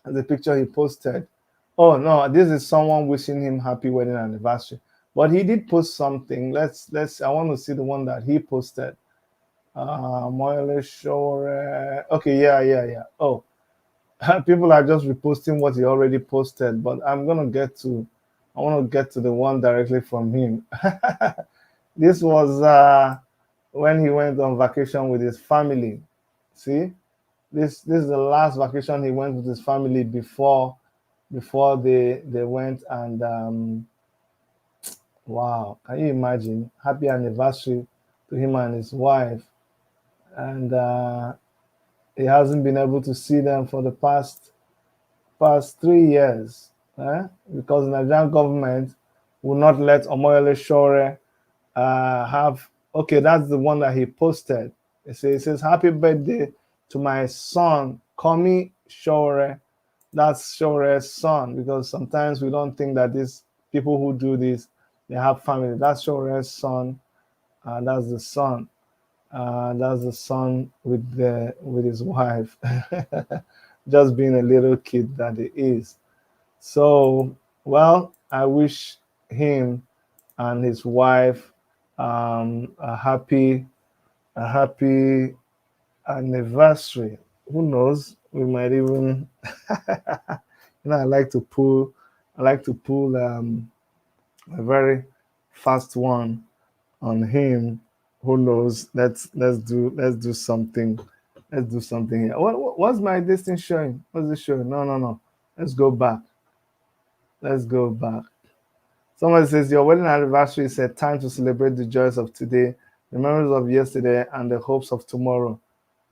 The picture he posted. Oh no, this is someone wishing him happy wedding anniversary. But he did post something. Let's. I want to see the one that he posted. Moyle Shore. Okay, yeah. Oh, people are just reposting what he already posted. But I'm gonna get to. I want to get to the one directly from him. This was when he went on vacation with his family. See, this is the last vacation he went with his family before they went, and wow, can you imagine? Happy anniversary to him and his wife. And he hasn't been able to see them for the past 3 years, because the Nigerian government will not let Omoyele Shore have. Okay, that's the one that he posted. It says happy birthday to my son, Komi Shore. That's Shore's son, because sometimes we don't think that these people who do this, they have family. That's Shore's son. That's the son. That's the son with his wife, just being a little kid that he is. So, well, I wish him and his wife a happy anniversary. Who knows? We might even, I like to pull, a very fast one on him. Who knows? Let's do something. Let's do something here. What's my distance showing? What's it showing? No. Let's go back. Let's go back. Someone says your wedding anniversary is a time to celebrate the joys of today, the memories of yesterday, and the hopes of tomorrow.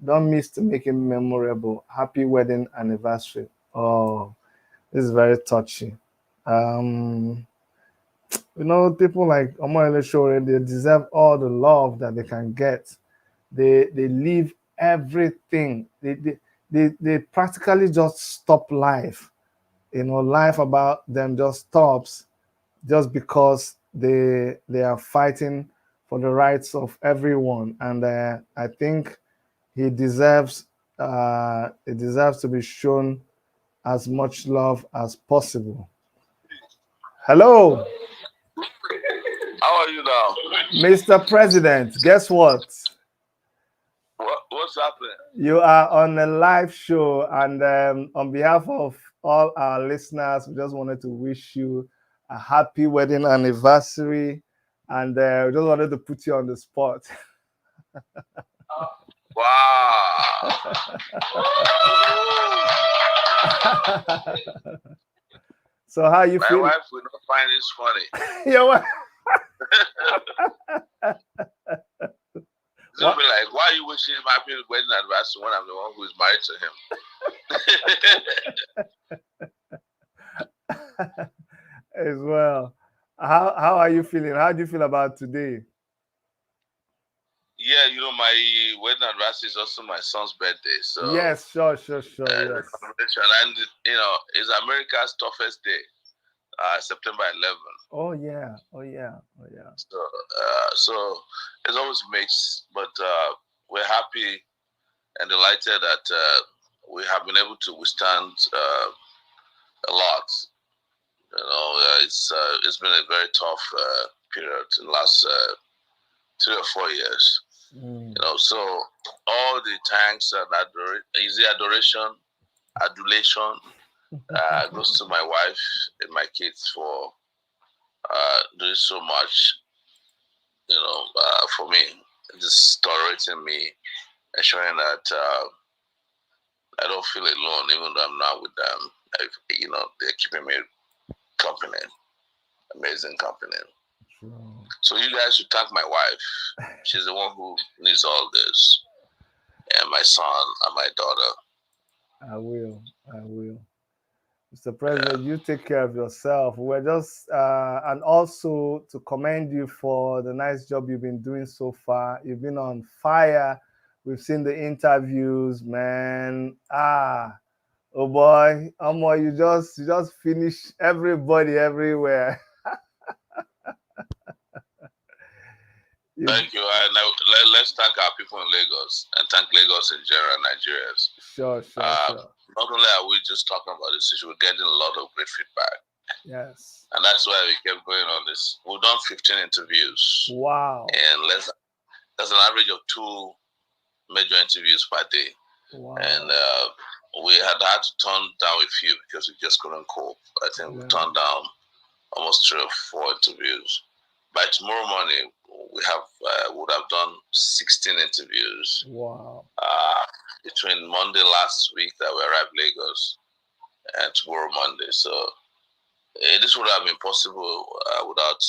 Don't miss to make it memorable. Happy wedding anniversary. Oh, this is very touchy. People like Omoyele Shore, they deserve all the love that they can get. They leave everything. They practically just stop life. Life about them just stops just because they are fighting for the rights of everyone. And I think he deserves to be shown as much love as possible. Hello. How are you now? Mr. President, guess what? What's happening? You are on a live show, and on behalf of all our listeners, we just wanted to wish you a happy wedding anniversary, and we just wanted to put you on the spot. Wow. So how you feel? My wife will not find this funny. Your wife? She'll be like, why are you wishing him happy wedding anniversary when I'm the one who is married to him? as well. How are you feeling? How do you feel about today? Yeah, my wedding anniversary is also my son's birthday. So Yes, sure, yes. And it's America's toughest day, September 11th. Oh yeah. So it's always mixed, but we're happy and delighted that we have been able to withstand a lot. It's been a very tough period in the last 3 or 4 years. So all the thanks and adoration, adulation goes to my wife and my kids for doing so much, for me, just tolerating me, ensuring that I don't feel alone, even though I'm not with them. They're keeping me company, amazing company. So you guys should thank my wife. She's the one who needs all this, and my son and my daughter. I will. Mr. President, you take care of yourself. We're just, and also to commend you for the nice job you've been doing so far. You've been on fire. We've seen the interviews, man. Oh boy, you just finish everybody everywhere. Thank you. And let's thank our people in Lagos and thank Lagos in general, Nigerians. Sure. Not only are we just talking about this issue, we're getting a lot of great feedback. Yes. And that's why we kept going on this. We've done 15 interviews. Wow. And that's an average of 2 major interviews per day. Wow. And we had to turn down a few because we just couldn't cope. I think we turned down almost 3 or 4 interviews. By tomorrow morning, we would have done 16 interviews. Wow. Between Monday last week that we arrived Lagos and tomorrow Monday. So this would have been possible without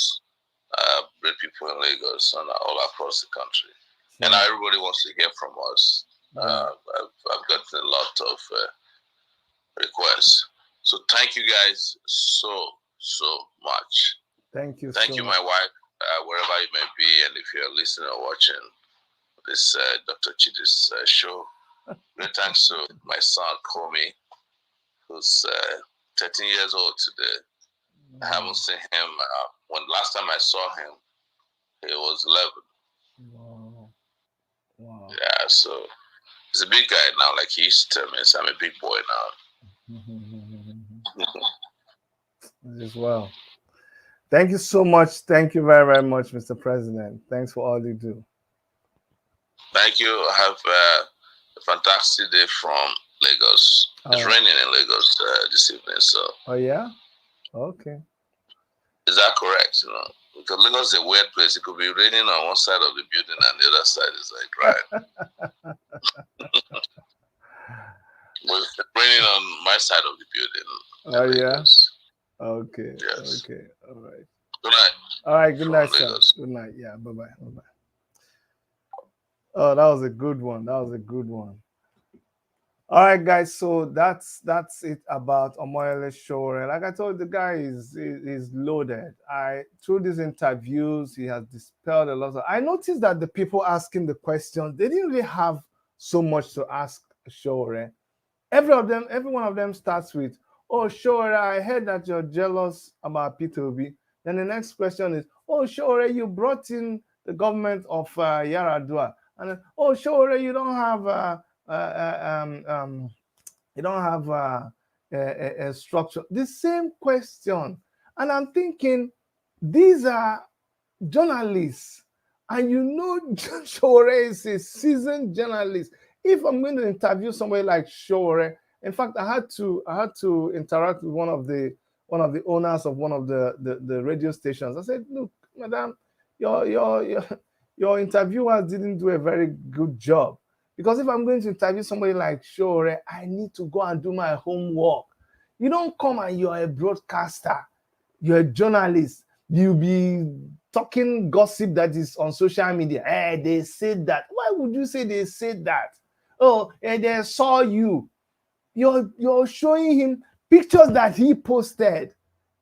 great people in Lagos and all across the country. And everybody wants to hear from us. I've gotten a lot of requests. So thank you guys so much. Thank you. Thank you, my wife, wherever you may be, and if you're listening or watching this Dr. Chidi's show. Great thanks to my son, Komi, who's 13 years old today. I haven't seen him. When last time I saw him, he was 11. Wow. Yeah, so he's a big guy now. Like he used to tell me, so I'm a big boy now. As well. Thank you so much. Thank you very, very much, Mr. President. Thanks for all you do. Thank you. Have a fantastic day from Lagos. It's raining in Lagos this evening, so. Oh yeah? Okay. Is that correct? Because Lagos is a weird place. It could be raining on one side of the building and the other side is like dry. Well, it's raining on my side of the building. Oh yeah? Okay. Yes. Okay. All right. Good night. All right. Good night, sir. Good night. Yeah. Bye-bye. Oh, that was a good one. All right, guys. So that's it about Omoyele Sowore. Like I told you, the guy is loaded. Through these interviews, he has dispelled a lot of. I noticed that the people asking the questions, they didn't really have so much to ask Sowore. Every one of them starts with, "Oh, Sowore, I heard that you're jealous about P2B." Then the next question is, "Oh, Sowore, you brought in the government of Yaradua." And then, "Oh, Sowore, you don't have a structure." The same question. And I'm thinking, these are journalists. And Sowore is a seasoned journalist. If I'm going to interview somebody like Sowore, in fact, I had to interact with one of the owners of one of the radio stations. I said, "Look, madam, your interviewers didn't do a very good job. Because if I'm going to interview somebody like Sowore, I need to go and do my homework. You don't come and you're a broadcaster. You're a journalist. You'll be talking gossip that is on social media. Hey, they said that. Why would you say they said that? Oh, and they saw you. You're showing him pictures that he posted.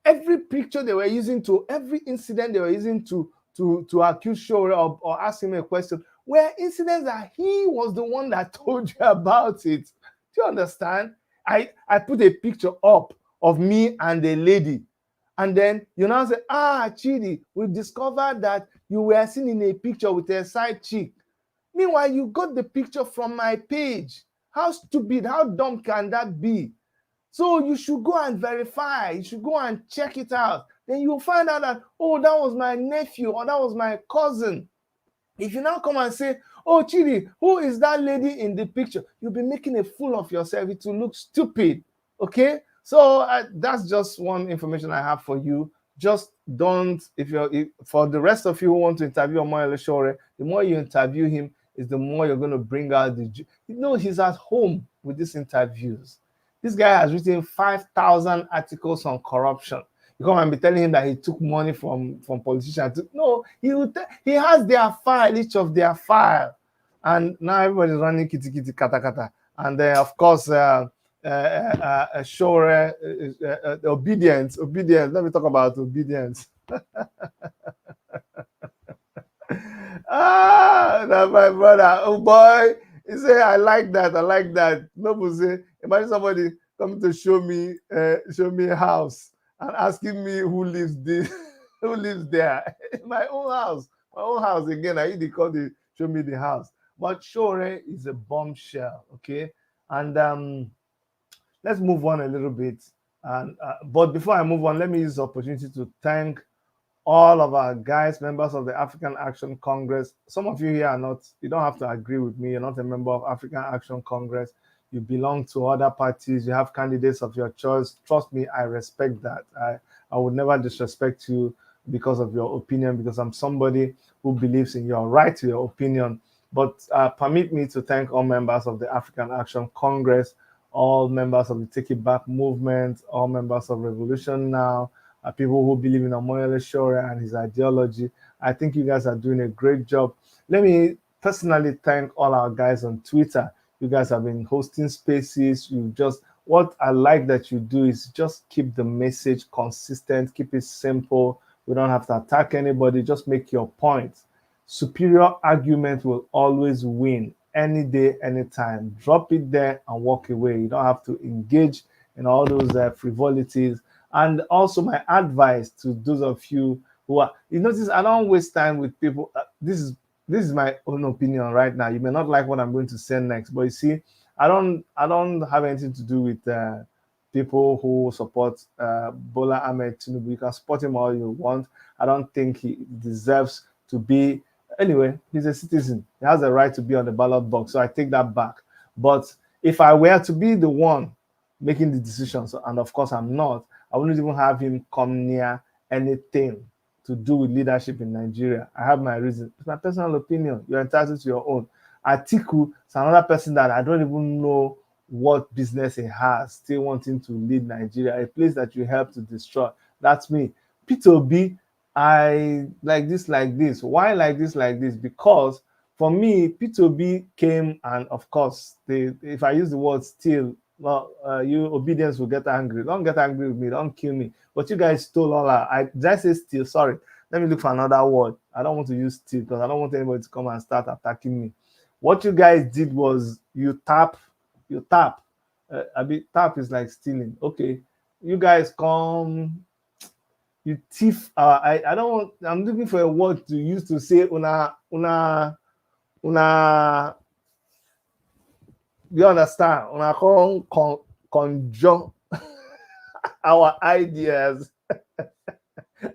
every picture they were using to, every incident they were using to accuse Sowore or ask him a question were incidents that he was the one that told you about it. Do you understand? I put a picture up of me and a lady, and then you now say, Chidi, we discovered that you were seen in a picture with a side chick. Meanwhile, you got the picture from my page. How stupid, how dumb can that be? So you should go and verify. You should go and check it out. Then you'll find out that, oh, that was my nephew or that was my cousin. If you now come and say, oh, Chidi, who is that lady in the picture? You'll be making a fool of yourself. It will look stupid. Okay? So that's just one information I have for you. Just don't, for the rest of you who want to interview Omoyele Sowore, the more you interview him, is the more you're going to bring out he's at home with these interviews. This guy has written 5,000 articles on corruption. You come and be telling him that he took money from politicians. No, he has their file, each of their file. And now everybody's running kitty kitty kata kata. And then, of course, Sowore, obedience. Let me talk about obedience. That's my brother. Oh boy, he say I like that. Nobody say, imagine somebody coming to show me a house and asking me who lives there. My own house again. I they call the show me the house. But Sowore is a bombshell, okay? And let's move on a little bit. And but before I move on, let me use the opportunity to thank all of our guys, members of the African Action Congress. Some of you here are not, you don't have to agree with me. You're not a member of African Action Congress. You belong to other parties. You have candidates of your choice. Trust me, I respect that. I would never disrespect you because of your opinion, because I'm somebody who believes in your right to your opinion. But permit me to thank all members of the African Action Congress, all members of the Take It Back movement, all members of Revolution Now, people who believe in Omoyele Sowore and his ideology. I think you guys are doing a great job. Let me personally thank all our guys on Twitter. You guys have been hosting spaces. What I like that you do is just keep the message consistent, keep it simple. We don't have to attack anybody, just make your point. Superior argument will always win any day, anytime. Drop it there and walk away. You don't have to engage in all those frivolities. And also my advice to those of you who are, you notice I don't waste time with people. This is my own opinion right now. You may not like what I'm going to say next, but you see, I don't have anything to do with people who support Bola Ahmed Tinubu. You can support him all you want. I don't think he deserves to be. Anyway, he's a citizen. He has a right to be on the ballot box. So I take that back. But if I were to be the one making the decisions, and of course I'm not, I wouldn't even have him come near anything to do with leadership in Nigeria. I have my reasons. It's my personal opinion. You're entitled to your own. Atiku is another person that I don't even know what business he has, still wanting to lead Nigeria, a place that you help to destroy. That's me. Peter Obi, I like this. Why like this? Because for me, Peter Obi came, and of course, if I use the word steal, well, you obedience will get angry. Don't get angry with me. Don't kill me. But you guys stole all that. Did I say steal? Sorry. Let me look for another word. I don't want to use steal because I don't want anybody to come and start attacking me. What you guys did was you tap. Tap is like stealing. Okay. You guys come. You thief. I don't want. I'm looking for a word to use to say una. You understand? Una conjure our ideas.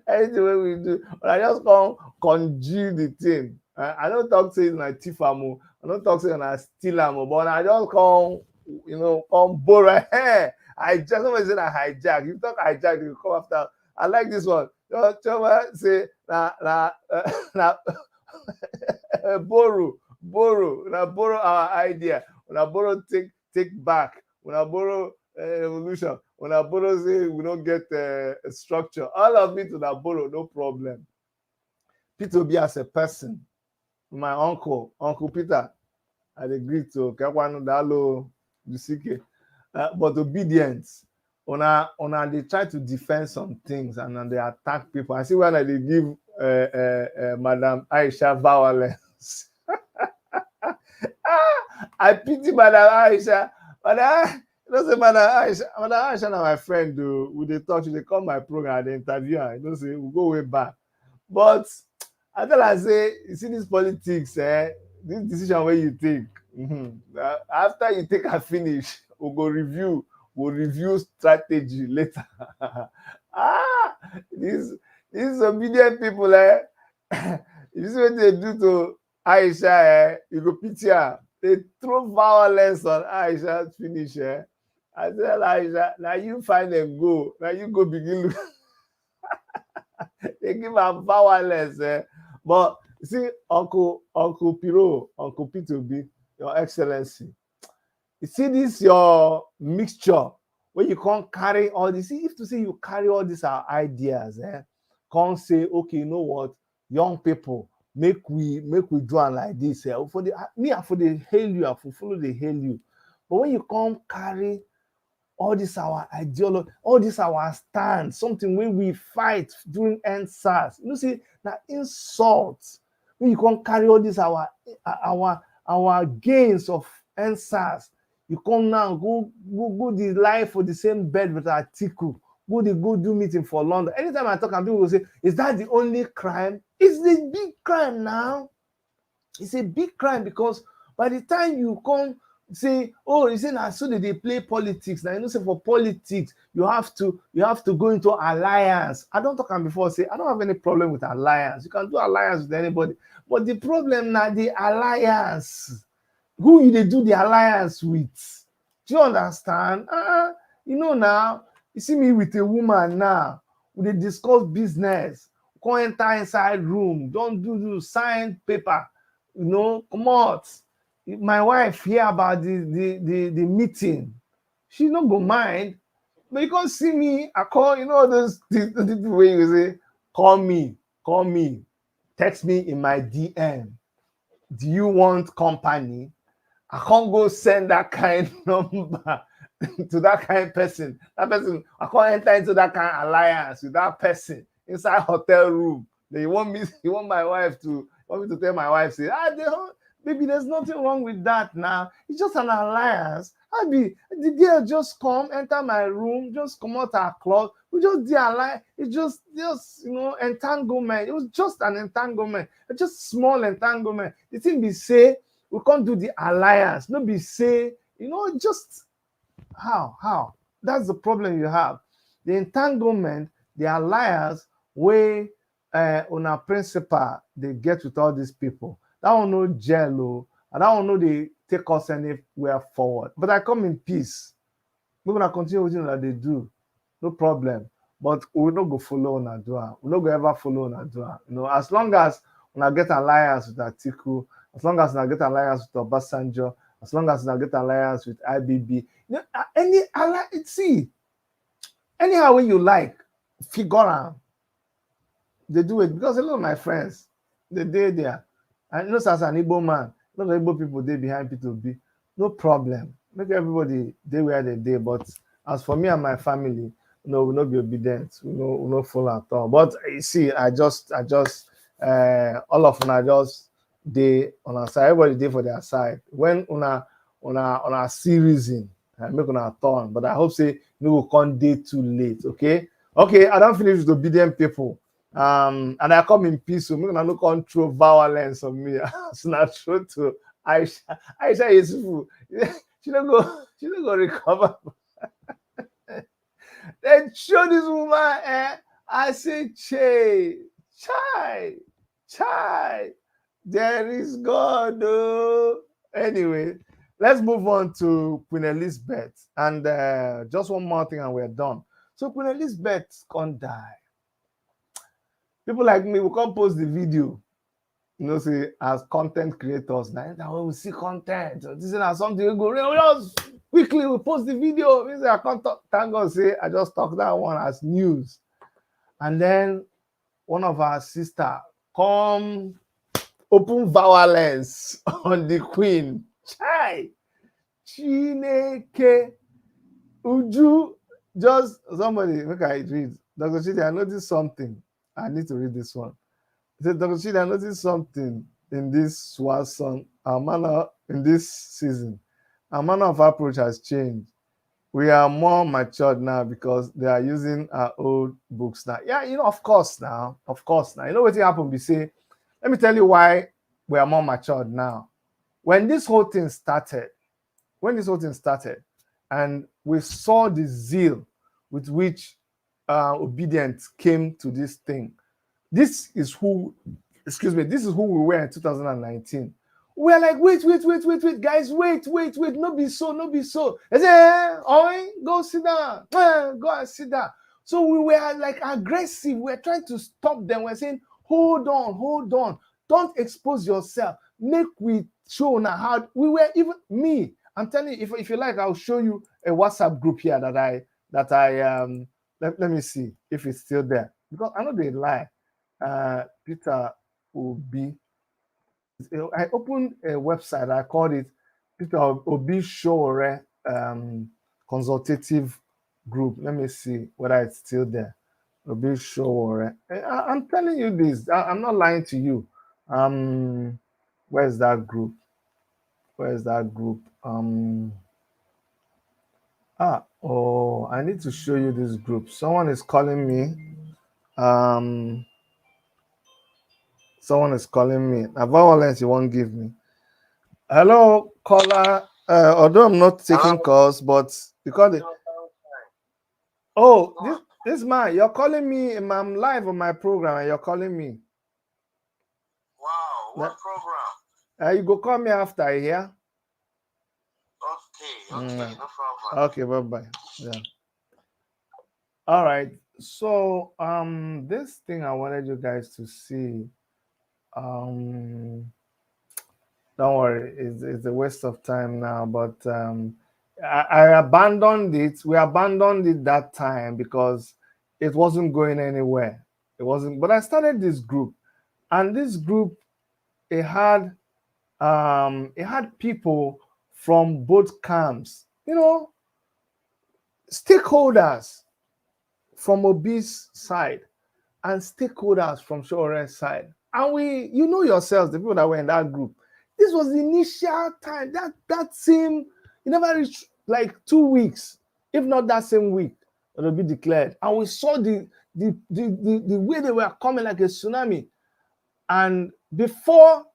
Anyway, we do. But I just come conjure the thing. I don't talk saying like tifamo. I don't talk saying like stealamo. But I just come, come borrow. Hey, I just always say that hijack. You talk hijack, you come after. I like this one. Say borrow. Borrow our idea. Borrow take back. Borrow evolution. Borrow say we don't get a structure. All of it borrow, no problem. Peter Obi as a person, my Uncle Peter, I agree to Kakwano Dalo Dusike. But obedience. they try to defend some things and then they attack people. I see when they give Madam Aisha violence. I pity Madam Aisha. Madam, you know, say Madam Aisha na my friend though. We dey talk, they come my program, they interview her. You know, say we go way back. But I tell her, say, you see this politics, this decision where you take. After you take a finish, we'll review strategy later. These obedient people, you see what they do to Aisha, you go pity her. They throw violence on Aisha finish. I tell Aisha, now you find them go. Now you go begin look. They give her violence. But you see, Uncle Piro, Uncle P2B, Your Excellency. You see this your mixture where you can't carry all this. See, if to say you carry all these ideas, can't say, okay, you know what, young people, make we do it like this. For the hail you, I follow the hail you. But when you can't carry all this our ideology, all this our stand, something when we fight during EndSARS, you know, see, now insult. When you can't carry all this our gains of EndSARS, you come now, go the life for the same bed with Atiku, go do meeting for London. Anytime I talk, and people will say, is that the only crime? It's the big crime now. It's a big crime because by the time you come say, oh, you say now so they play politics. Now you know, say for politics, you have to go into alliance. I don't talk about before, say I don't have any problem with alliance. You can do alliance with anybody. But the problem now, the alliance. Who they do the alliance with? Do you understand? You know now, you see me with a woman now, we dey discuss business, come enter inside room, don't do sign paper, you know, come out. My wife hear about the meeting, she not go mind, but you can't see me, I call, you know, those the way you say, call me, text me in my DM. Do you want company? I can't go send that kind number to that kind person. That person, I can't enter into that kind of alliance with that person inside hotel room. They want me to tell my wife, say, baby, there's nothing wrong with that now. It's just an alliance. The girl just come, enter my room, just come out her cloth. We just did alliance. It's just you know, entanglement. It was just an entanglement, just small entanglement. The thing be say, we can't do the alliance. No be say, you know, just how? That's the problem you have. The entanglement, the alliance, where on a principle they get with all these people. That one no jello, and that one no they take us anywhere forward. But I come in peace. We're gonna continue with what they do, no problem. But we no go follow on Adua. We no go ever follow on Adua. You know, as long as when I get alliance with Atiku, as long as I get alliance with Obasanjo, as long as I get alliance with IBB, you know, any alliance, see, anyhow when you like, figure out, they do it because a lot of my friends, they there. And you know, as an Igbo man, a lot of Igbo people they behind P2B, no problem. Make everybody they where they day. But as for me and my family, no, we not be obedient. We no follow at all. But you see, I just all of them just they on our side, everybody dey for their side. When una see reason, make una turn. But I hope say no will come day too late. Okay, I don't finish with obedient people. And I come in peace, so make una no come throw violence on me. So not true to Aisha. Aisha Yusufu, she don't go recover. They show this woman, I say, chai. There is God. Oh. Anyway, let's move on to Queen Elizabeth. And just one more thing and we're done. So Queen Elizabeth can't die. People like me will come post the video. You know, say as content creators, now when we see content, this is something we go just quickly we post the video. We say I can't talk, thank God, say I just talk that one as news. And then one of our sister come open violence on the Queen. Chai, Chineke, Uju, Just somebody, make I read. Dr. Chidi, I noticed something. I need to read this one. He said, Dr. Chidi, I noticed something in this swan our manner in this season. Our manner of approach has changed. We are more matured now because they are using our old books now. Yeah, of course now. Of course now. You know what happened? We say, let me tell you why we are more matured now. When this whole thing started, and we saw the zeal with which obedience came to this thing. This is who, excuse me, this is who we were in 2019. We're like, wait, guys, wait, no be so, no be so. I say, oh, go sit down, go and sit down. So we were like aggressive. We're trying to stop them. We're saying, hold on, don't expose yourself. Make we show now how we were. Even me, I'm telling you, if you like, I'll show you a WhatsApp group here that I let me see if it's still there, because I know they lie. Peter Obi. I opened a website. I called it Peter Obi SOWORE consultative group. Let me see whether it's still there. Obi SOWORE. I'm telling you this. I'm not lying to you. Where's that group? Oh, I need to show you this group. Someone is calling me. Someone is calling me. A violence you won't give me. Hello, caller. Although I'm not taking calls, but because oh, this man, you're calling me. I'm live on my program, and you're calling me. Wow, what program? You go call me after here. Okay, no problem. Okay, bye. Yeah. All right. So this thing I wanted you guys to see. Don't worry, it's a waste of time now, but I abandoned it. We abandoned it that time because it wasn't going anywhere. It wasn't, but I started this group, and this group it had people from both camps, stakeholders from Obi's side and stakeholders from SOWORE's side. And yourselves, the people that were in that group, this was the initial time. That same, it never reached like 2 weeks, if not that same week, it'll be declared. And we saw the way they were coming like a tsunami. And before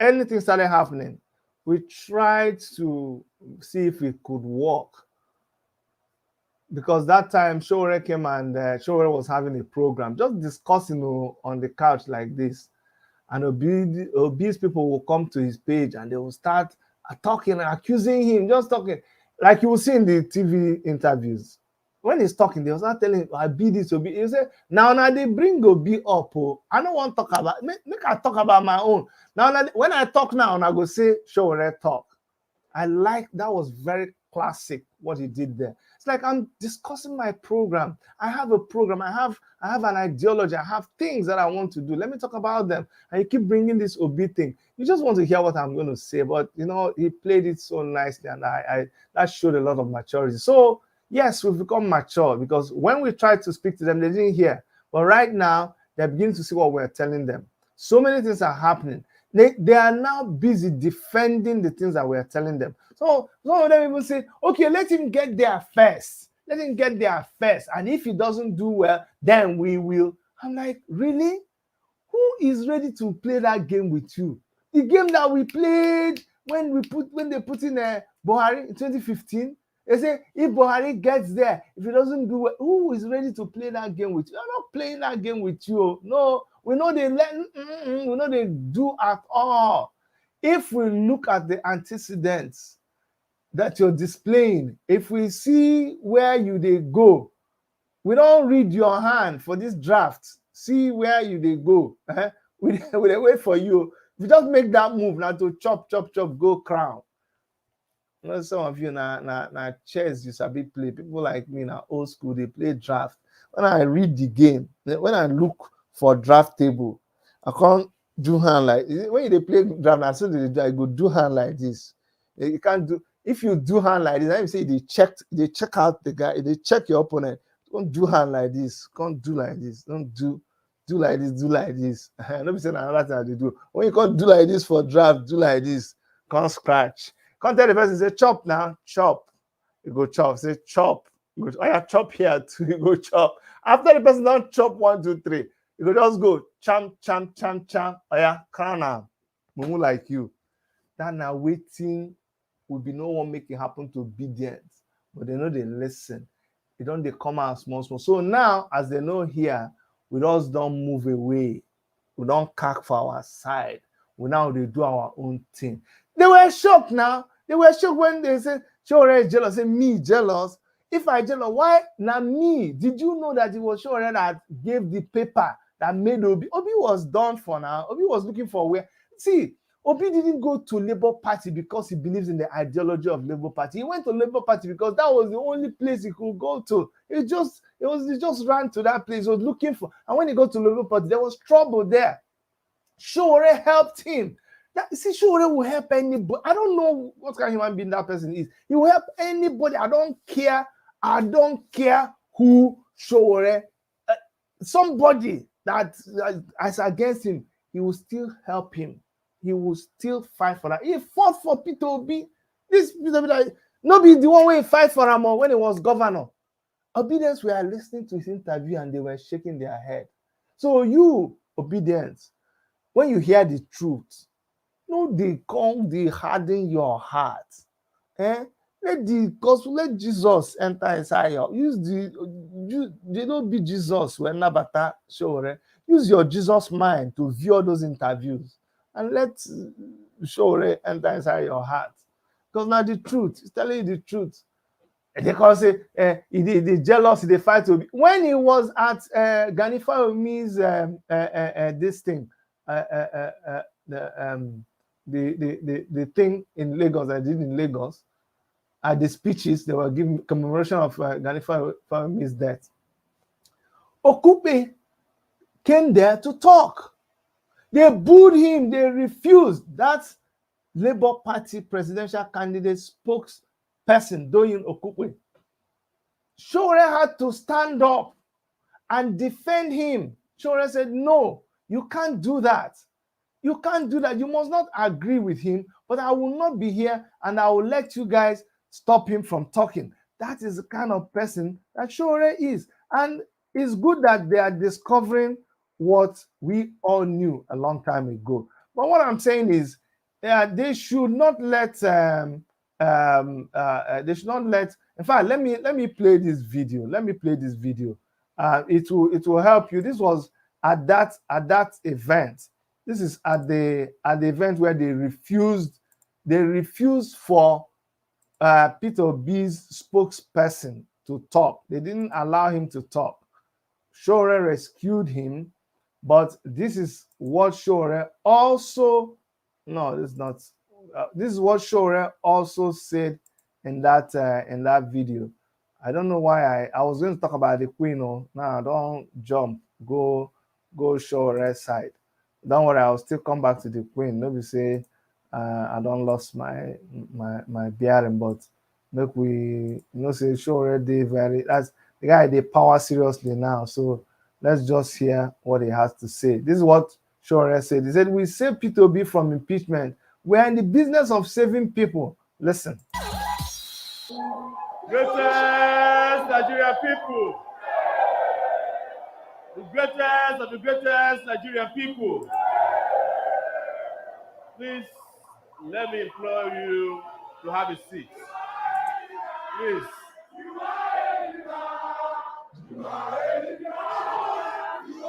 anything started happening, we tried to see if it could work. Because that time SOWORE came and SOWORE was having a program, just discussing on the couch like this. And Obi's people will come to his page and they will start talking and accusing him, just talking. Like you will see in the TV interviews. When he's talking, they will start telling him, I be this, Obi. He say, now they bring Obi up. Oh. I don't want to talk about, make I talk about my own. Now, when I talk now, I go say, SOWORE talk. I like, that was very classic, what he did there. It's like I'm discussing my program. I have a program. I have an ideology. I have things that I want to do. Let me talk about them. And you keep bringing this Obi thing. You just want to hear what I'm going to say. But, he played it so nicely. And that showed a lot of maturity. So, yes, we've become mature because when we tried to speak to them, they didn't hear. But right now, they're beginning to see what we're telling them. So many things are happening. They are now busy defending the things that we're telling them. So some of them even say, okay, let him get there first. Let him get there first. And if he doesn't do well, then we will. I'm like, really? Who is ready to play that game with you? The game that we played when they put in Buhari in 2015. They say, if Buhari gets there, if he doesn't do well, who is ready to play that game with you? I'm not playing that game with you. No, we know they do at all. If we look at the antecedents that you're displaying, if we see where they go, we don't read your hand for this draft. See where they go. We wait for you. If you just make that move now to chop, go crown. Some of you na chess you sabi play. People like me na old school, they play draft. When I read the game, when I look for draft table, I can't do hand like when they play draft. I said I go do hand like this. You can't do. If you do hand like this, let me say they check out the guy, they check your opponent. Don't do hand like this. Can't do like this. Don't do like this. Do like this. Let me say another thing they do. When you can't do like this for draft, do like this. Can't scratch. Can't tell the person say chop now, chop. You go chop. Say chop. You go, oh yeah, chop here too. You go chop. After the person don't chop 1, 2, 3, you go just go champ, champ, champ, champ. Oh yeah, crown now. Mumu like you. That now waiting will be no one make it happen to obedience, but they know they listen. They come out small. So now, as they know here, we just don't move away. We don't cack for our side. We now they do our own thing. They were shocked now. They were shocked when they said, Showore is jealous. Say, me jealous? If I jealous, why? Now me. Did you know that it was Showore that gave the paper that made Obi? Obi was done for now. Obi was looking for where. See, Obi didn't go to Labour Party because he believes in the ideology of Labour Party. He went to Labour Party because that was the only place he could go to. He just ran to that place. He was looking for, and when he got to Labour Party, there was trouble there. Showore helped him. Showore will help anybody. I don't know what kind of human being that person is. He will help anybody. I don't care. I don't care who Showore. Somebody that is against him, he will still help him. He will still fight for that. He fought for Peter Obi. This Peter Obi, not be the one way he fight for him when he was governor. Obedience were listening to his interview and they were shaking their head. So you, Obedience, when you hear the truth, they harden your heart. Let Jesus enter inside you. They don't be Jesus when Nabata Showore. Use your Jesus mind to view all those interviews. And let Showore enter inside your heart. Because now the truth, he's telling you the truth. They can say, he jealous, they fight to be. When he was at Gani Fayomi's this thing, the thing in Lagos, I did in Lagos, at the speeches, they were giving commemoration of Gani Fayomi's death. Okupe came there to talk. They booed him. They refused. That's Labour Party presidential candidate spokesperson, Doyin Okupe. Showore had to stand up and defend him. Showore said, no, you can't do that. You can't do that. You must not agree with him, but I will not be here and I will let you guys stop him from talking. That is the kind of person that Showore is. And it's good that they are discovering what we all knew a long time ago. But what I'm saying is, they should not let. They should not let. In fact, let me play this video. Let me play this video. It will help you. This was at that event. This is at the event where they refused. They refused for Peter Obi's spokesperson to talk. They didn't allow him to talk. Showore rescued him. But this is what Showore also, no, this is not. This is what Showore also said in that video. I don't know why I was going to talk about the Queen. No, now don't jump. Go Showore side. Don't worry, I'll still come back to the Queen. Maybe say I don't lost my bearing, but make we say Showore dey very. That's the guy they power seriously now. So let's just hear what he has to say. This is what Showore said. He said, we save Peter Obi from impeachment. We're in the business of saving people. Listen. Greatest Nigerian people. The greatest of the greatest Nigerian people. Please, let me implore you to have a seat. Please.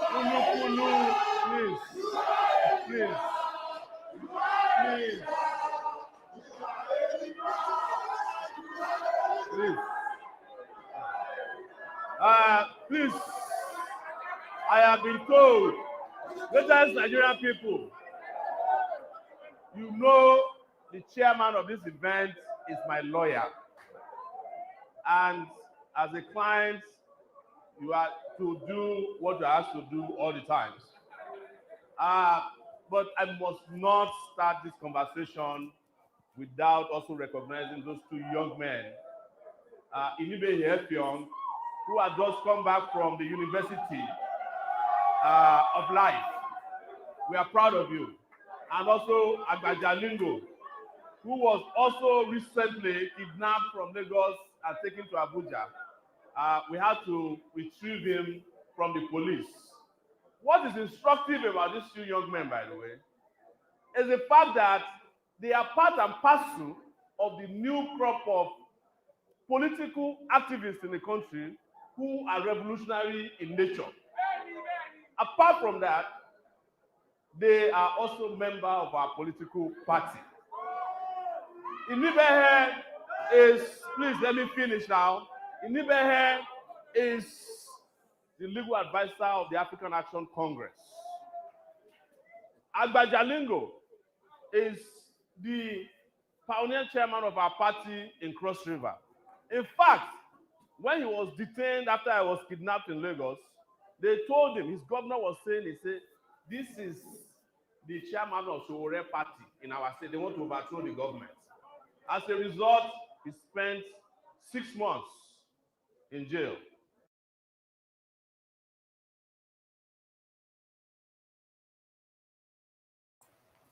Please. Please. Please. Please. Please. I have been told, greatest Nigerian people, you know the chairman of this event is my lawyer. And as a client, you are to do what you have to do all the times. But I must not start this conversation without also recognizing those two young men, Inibe Yefiong, who had just come back from the University of Life. We are proud of you. And also Agbajalingo, who was also recently kidnapped from Lagos and taken to Abuja. We had to retrieve him from the police. What is instructive about these two young men, by the way, is the fact that they are part and parcel of the new crop of political activists in the country who are revolutionary in nature. Apart from that, they are also members of our political party. Inibehe is, please let me finish now. Inibehe is the legal advisor of the African Action Congress. Agbajalingo is the pioneer chairman of our party in Cross River. In fact, when he was detained after I was kidnapped in Lagos, they told him, his governor was saying, he said, this is the chairman of SOWORE party in our state. They want to overthrow the government. As a result, he spent 6 months in jail.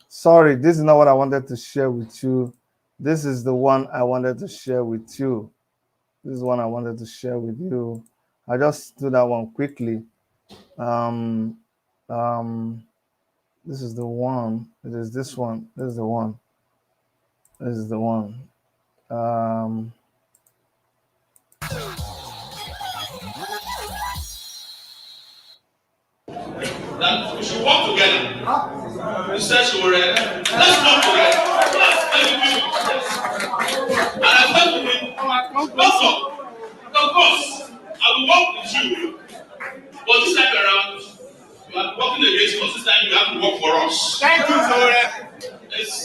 Sorry, this is not what I wanted to share with you. This is the one I wanted to share with you. This is one I wanted to share with you. I just do that one quickly. This is the one. It is this one. This is the one. This is the one. That we should work together. You said you were ready. Let's work together. And I said to him, of course, I will work with you. But this time around, you are working against us. This time you have to work for us. Thank you, Zore. It's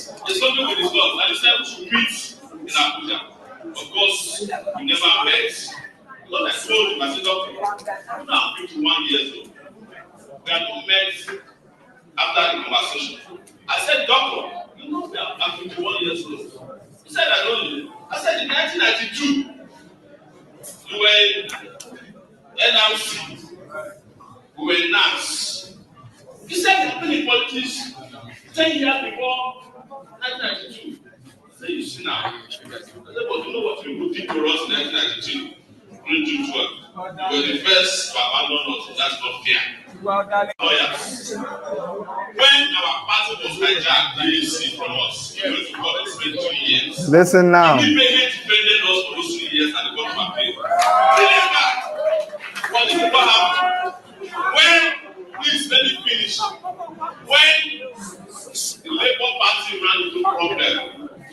something with his God. And he said we should meet in Abuja. Of course, we never met. Because I told him, I said, okay, I'm now 51 years old. We had met after the conversation. I said, doctor, you know I'm 51 years old. He said, I don't know. I said, in 1992, we were in NRC, we were in NAS. He said, you've been in politics 10 years before 1992. I said, you see now. I said, but you know what you did to us in 1992? You were the first to abandon us. That's not fair. Lawyers. When our party was hijacked, the ANC from us, we went to court and spent 2 years. Listen now. The independent defended us for those 2 years and the court of appeal. What did happen? When, please let me finish. When the Labour Party ran into problem,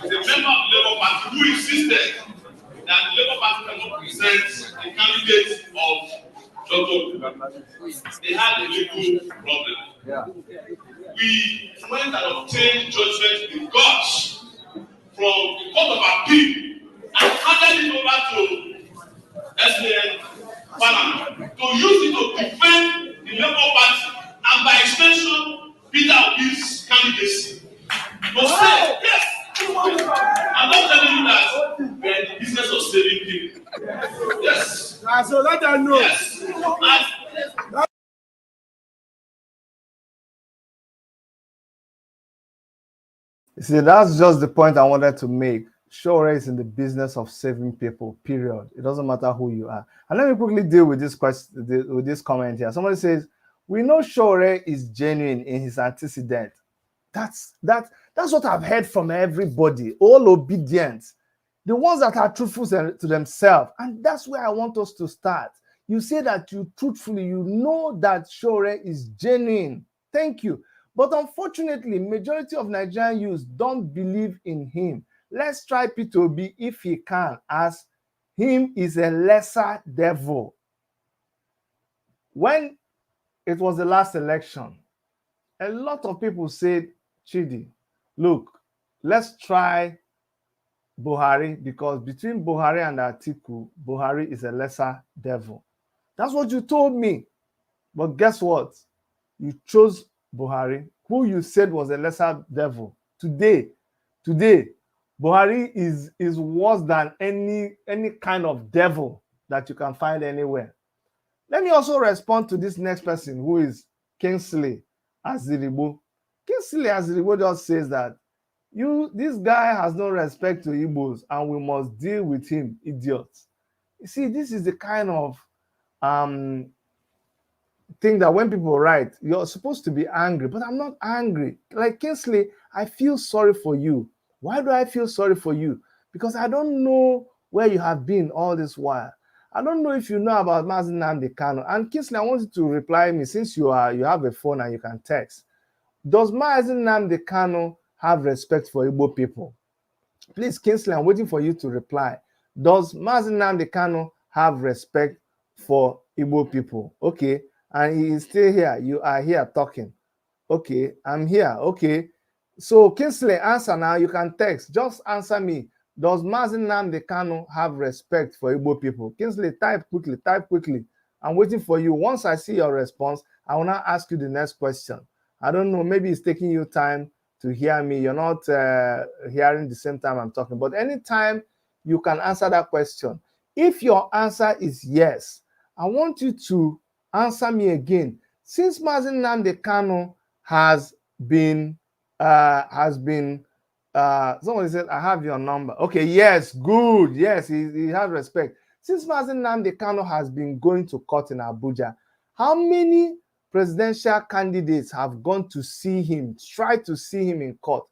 the member of the Labour Party who insisted that the Labour Party cannot present the candidate of Dr. They had a legal problem. Yeah. We went and obtained judgment in court from the Court of Appeal and handed it over to SPN Parliament to use it to defend the Labour Party and by extension Peter Obi's candidacy. To say, yes, I'm not telling you that we are in the business of saving people. Yes. So let them know. Yes. You see, that's just the point I wanted to make. SOWORE is in the business of saving people, period. It doesn't matter who you are. And let me quickly deal with this question, with this comment here. Somebody says, we know SOWORE is genuine in his antecedent. That's what I've heard from everybody, all obedience, the ones that are truthful to themselves. And that's where I want us to start. You say that you truthfully, you know that SOWORE is genuine. Thank you. But unfortunately, majority of Nigerian youths don't believe in him. Let's try Peter Obi if he can, as him is a lesser devil. When it was the last election, a lot of people said, Chidi, look, let's try Buhari, because between Buhari and Atiku, Buhari is a lesser devil. That's what you told me. But guess what? You chose Buhari, who you said was a lesser devil. Today, Buhari is worse than any kind of devil that you can find anywhere. Let me also respond to this next person, who is Kingsley Aziribo. Kingsley Aziribo just says that this guy has no respect to Igbos and we must deal with him, idiots. You see, this is the kind of thing that when people write, you're supposed to be angry, but I'm not angry. Like Kingsley, I feel sorry for you. Why do I feel sorry for you? Because I don't know where you have been all this while. I don't know if you know about Mazi Nnamdi Kanu. And Kingsley, I want you to reply me, since you have a phone and you can text. Does Mazi Nnamdi Kanu have respect for Igbo people? Please, Kingsley, I'm waiting for you to reply. Does Mazi Nnamdi Kanu have respect for Igbo people? Okay, and he is still here. You are here talking. Okay, I'm here. Okay, so Kingsley, answer now. You can text. Just answer me. Does Mazi Nnamdi Kanu have respect for Igbo people? Kingsley, type quickly. Type quickly. I'm waiting for you. Once I see your response, I will now ask you the next question. I don't know. Maybe it's taking you time to hear me. You're not hearing the same time I'm talking. But anytime you can answer that question. If your answer is yes, I want you to answer me again. Since Mazi Nnamdi Kanu has been somebody said, I have your number. Okay, yes, good. Yes, he has respect. Since Mazi Nnamdi Kanu has been going to court in Abuja, how many presidential candidates have gone to see him, tried to see him in court?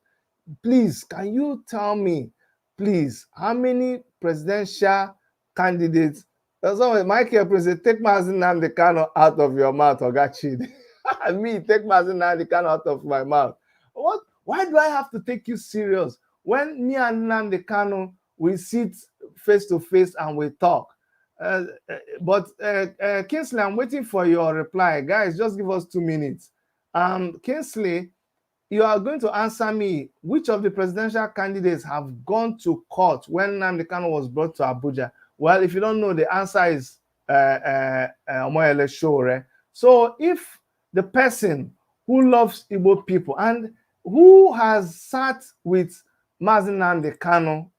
Please, can you tell me, please, how many presidential candidates? Michael, please take Mazi Nnamdi Kanu out of your mouth, Oga Chidi. Me, take Mazi Nnamdi Kanu out of my mouth. What? Why do I have to take you serious? When me and Nnamdi Kanu, we sit face to face and we talk. But Kingsley, I'm waiting for your reply. Guys, just give us 2 minutes. Kingsley, you are going to answer me. Which of the presidential candidates have gone to court when Nnamdi Kanu was brought to Abuja? Well, if you don't know, the answer is Omoyele Sowore. So if the person who loves Igbo people and who has sat with Mazi Nnamdi Kanu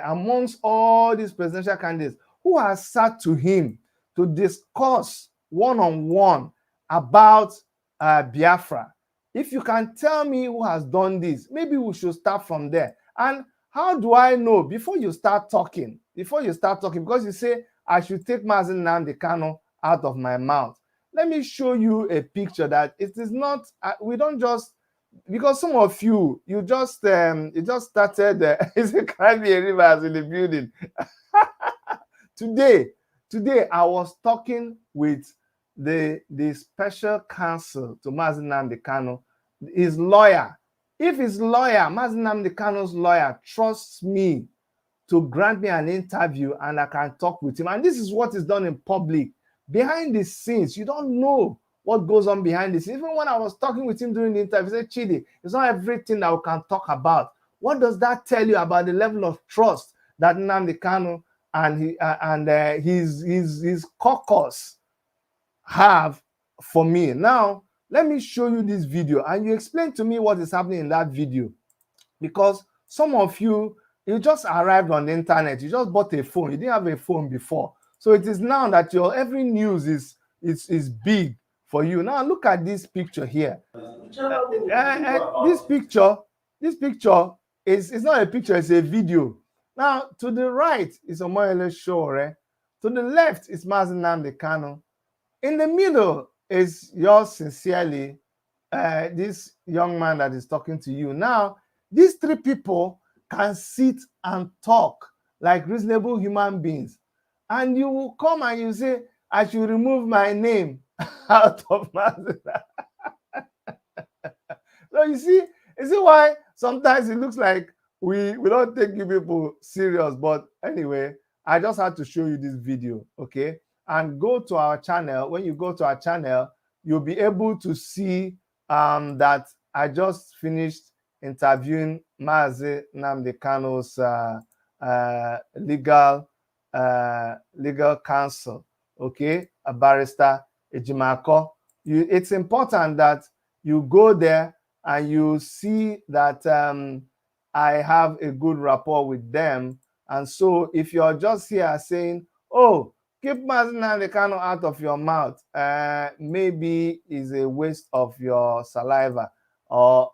amongst all these presidential candidates, who has sat to him to discuss one-on-one about Biafra? If you can tell me who has done this, maybe we should start from there. And how do I know before you start talking? Because you say I should take Mazi Nnamdi Kanu out of my mouth. Let me show you a picture that it is not, we don't just, because some of you just started, it's a Caribbean rivers in the building. Today, I was talking with the special counsel to Mazi Nnamdi Kanu, his lawyer. If his lawyer, Mazi Nnamdi Kanu's lawyer, trusts me to grant me an interview and I can talk with him, and this is what is done in public, behind the scenes, you don't know what goes on behind the scenes. Even when I was talking with him during the interview, he said, Chidi, it's not everything that we can talk about. What does that tell you about the level of trust that Nnamdi Kanu and his caucus have for me? Now, let me show you this video and you explain to me what is happening in that video. Because some of you just arrived on the internet, you just bought a phone, you didn't have a phone before. So it is now that your every news is big for you. Now look at this picture here. This picture is not a picture, it's a video. Now to the right is Omoyele Sowore, to the left is Mazi Nnamdi Kanu, in the middle is yours sincerely, this young man that is talking to you. Now these three people can sit and talk like reasonable human beings, and you will come and you say, I should remove my name out of Mazi. So you see why sometimes it looks like we don't take you people serious. But anyway, I just had to show you this video, okay? And go to our channel. When you go to our channel, you'll be able to see that I just finished interviewing Mazi Nnamdi Kanu's legal counsel, okay, a barrister Ejimako. It's important that you go there and you see that I have a good rapport with them. And so if you're just here saying, oh, keep Mazinandi Kanu out of your mouth, maybe is a waste of your saliva, or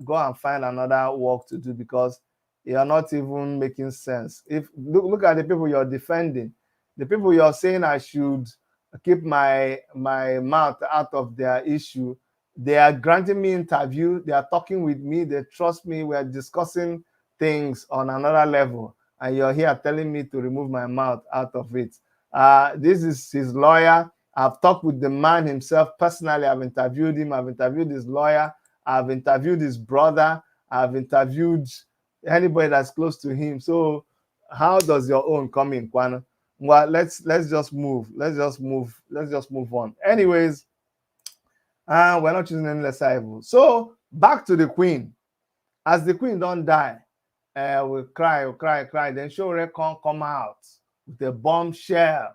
go and find another work to do, because you're not even making sense. If look at the people you're defending, the people you're saying I should keep my mouth out of their issue, they are granting me interview, they are talking with me, they trust me, we are discussing things on another level, and you're here telling me to remove my mouth out of it. This is his lawyer. I've talked with the man himself personally. I've interviewed him, I've interviewed his lawyer, I've interviewed his brother, I've interviewed anybody that's close to him. So how does your own come in, Kwana? Well, let's just move. Let's just move on. Anyways, we're not choosing any lesser evil. So back to the queen. As the queen don't die, we cry. Then Showore can't come out with a bombshell.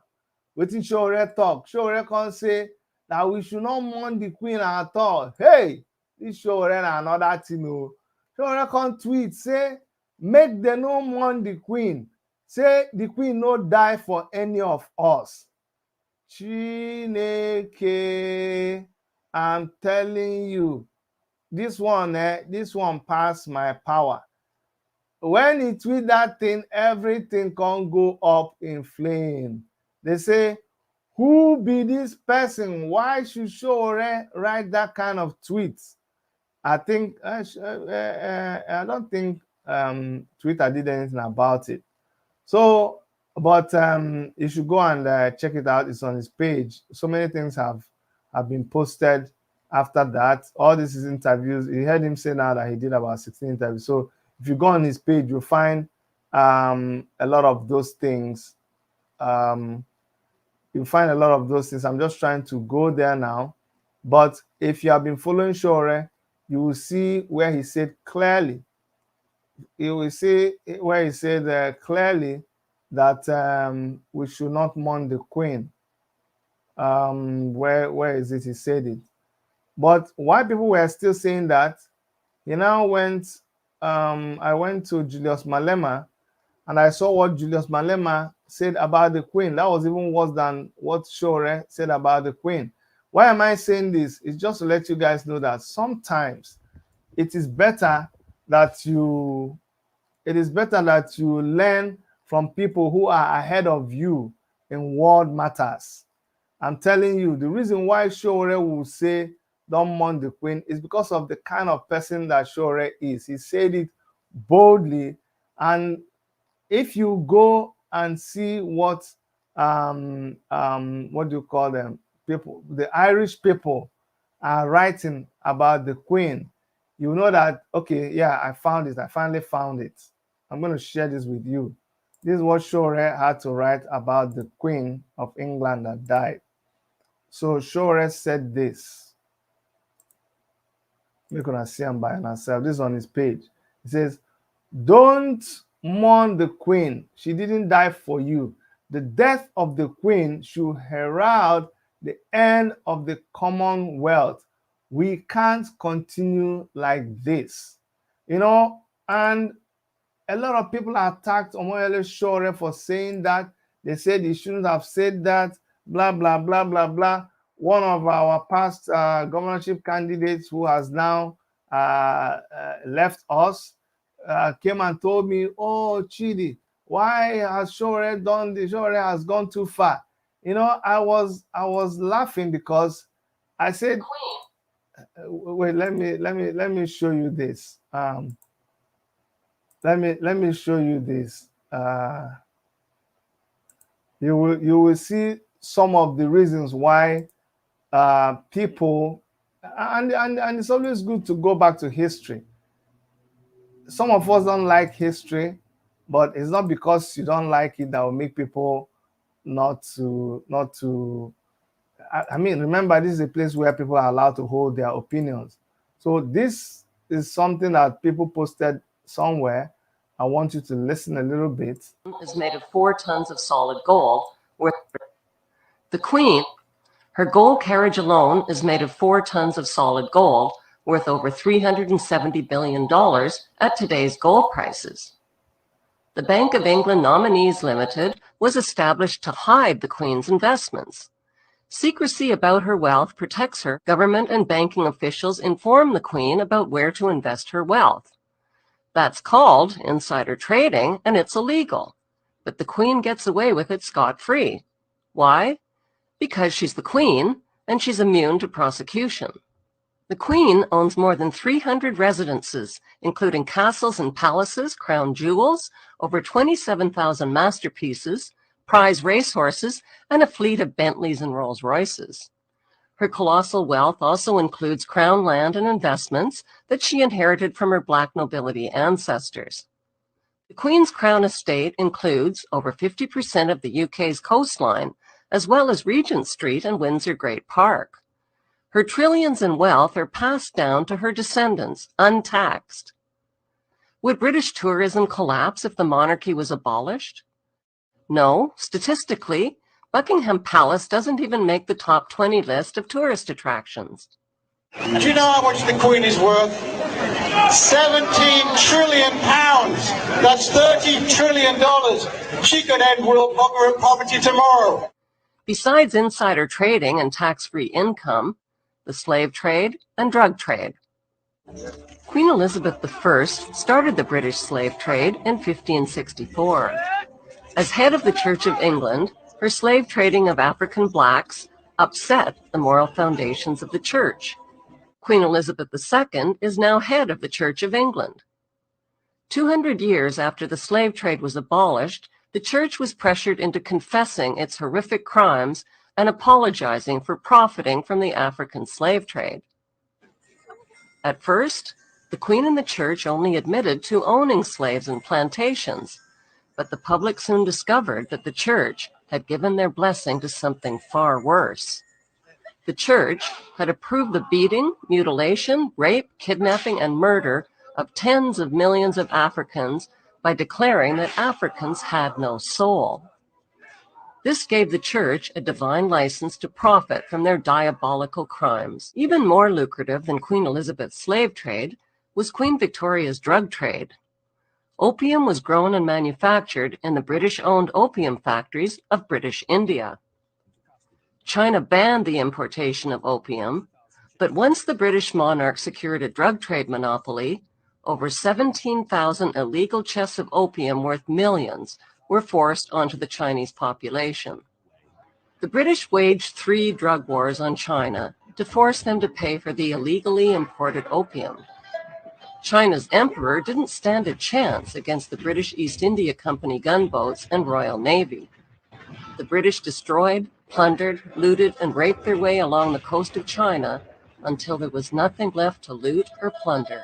Wetin Showore talk? Showore can't say that we should not mourn the queen at all. Hey, this Showore and another thing. Oh. Showore can't tweet say make them no mourn the queen. Say the queen no die for any of us. Chineke, I'm telling you, this one pass my power. When he tweet that thing, everything can go up in flame. They say, who be this person? Why should Showore write that kind of tweets? I think I don't think Twitter did anything about it. So, but you should go and check it out. It's on his page. So many things have been posted after that. All this is interviews. You heard him say now that he did about 16 interviews. So if you go on his page, you'll find a lot of those things. You'll find a lot of those things. I'm just trying to go there now. But if you have been following Showore, you will see where he said clearly. You will see where he said clearly that we should not mourn the queen. Where is it? He said it. But why people were still saying that, he now went, I went to Julius Malema and I saw what Julius Malema said about the queen. That was even worse than what Showore said about the queen. Why am I saying this? It's just to let you guys know that sometimes it is better that you learn from people who are ahead of you in world matters. I'm telling you, the reason why Showore will say don't mourn the queen is because of the kind of person that Showore is. He said it boldly, and if you go and see what do you call them, people, the Irish people are writing about the queen, you know that, okay, yeah, I found it. I finally found it. I'm going to share this with you. This is what Showore had to write about the Queen of England that died. So Showore said this. We're going to see him by ourselves. This is on his page. He says, don't mourn the Queen. She didn't die for you. The death of the Queen should herald the end of the Commonwealth. We can't continue like this. You know, and a lot of people attacked Omoyele Showore for saying that. They said he shouldn't have said that, blah, blah, blah, blah, blah. One of our past governorship candidates who has now left us came and told me, oh, Chidi, why has Showore done this? Showore has gone too far. You know, I was laughing because I said, wait, let me show you this. Let me show you this. You will see some of the reasons why people, and it's always good to go back to history. Some of us don't like history, but it's not because you don't like it that will make people not to. I mean, remember, this is a place where people are allowed to hold their opinions. So this is something that people posted somewhere. I want you to listen a little bit. Is made of 4 tons of solid gold. The Queen, her gold carriage alone is made of 4 tons of solid gold, worth over $370 billion at today's gold prices. The Bank of England Nominees Limited was established to hide the Queen's investments. Secrecy about her wealth protects her. Government and banking officials inform the Queen about where to invest her wealth. That's called insider trading, and it's illegal. But the Queen gets away with it scot-free. Why? Because she's the Queen, and she's immune to prosecution. The Queen owns more than 300 residences, including castles and palaces, crown jewels, over 27,000 masterpieces, prize racehorses, and a fleet of Bentleys and Rolls-Royces. Her colossal wealth also includes crown land and investments that she inherited from her black nobility ancestors. The Queen's Crown estate includes over 50% of the UK's coastline, as well as Regent Street and Windsor Great Park. Her trillions in wealth are passed down to her descendants, untaxed. Would British tourism collapse if the monarchy was abolished? No, statistically, Buckingham Palace doesn't even make the top 20 list of tourist attractions. Do you know how much the Queen is worth? 17 trillion pounds. That's $30 trillion. She could end world poverty tomorrow. Besides insider trading and tax-free income, the slave trade and drug trade. Queen Elizabeth I started the British slave trade in 1564. As head of the Church of England, her slave trading of African blacks upset the moral foundations of the Church. Queen Elizabeth II is now head of the Church of England. 200 years after the slave trade was abolished, the Church was pressured into confessing its horrific crimes and apologizing for profiting from the African slave trade. At first, the Queen and the Church only admitted to owning slaves and plantations, but the public soon discovered that the Church had given their blessing to something far worse. The Church had approved the beating, mutilation, rape, kidnapping, and murder of tens of millions of Africans by declaring that Africans had no soul. This gave the Church a divine license to profit from their diabolical crimes. Even more lucrative than Queen Elizabeth's slave trade was Queen Victoria's drug trade. Opium was grown and manufactured in the British-owned opium factories of British India. China banned the importation of opium, but once the British monarch secured a drug trade monopoly, over 17,000 illegal chests of opium worth millions were forced onto the Chinese population. The British waged 3 drug wars on China to force them to pay for the illegally imported opium. China's emperor didn't stand a chance against the British East India Company gunboats and Royal Navy. The British destroyed, plundered, looted, and raped their way along the coast of China until there was nothing left to loot or plunder.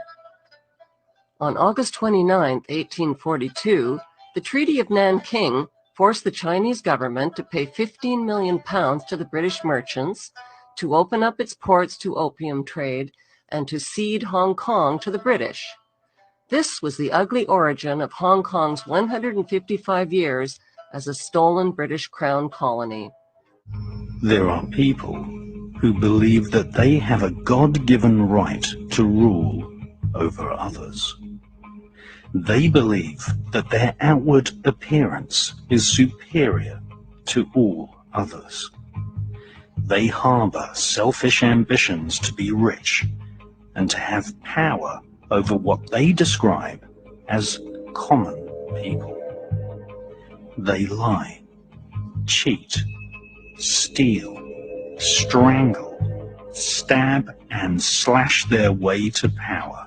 On August 29, 1842, the Treaty of Nanking forced the Chinese government to pay £15 million to the British merchants to open up its ports to opium trade and to cede Hong Kong to the British. This was the ugly origin of Hong Kong's 155 years as a stolen British Crown colony. There are people who believe that they have a God-given right to rule over others. They believe that their outward appearance is superior to all others. They harbor selfish ambitions to be rich and to have power over what they describe as common people. They lie, cheat, steal, strangle, stab, and slash their way to power.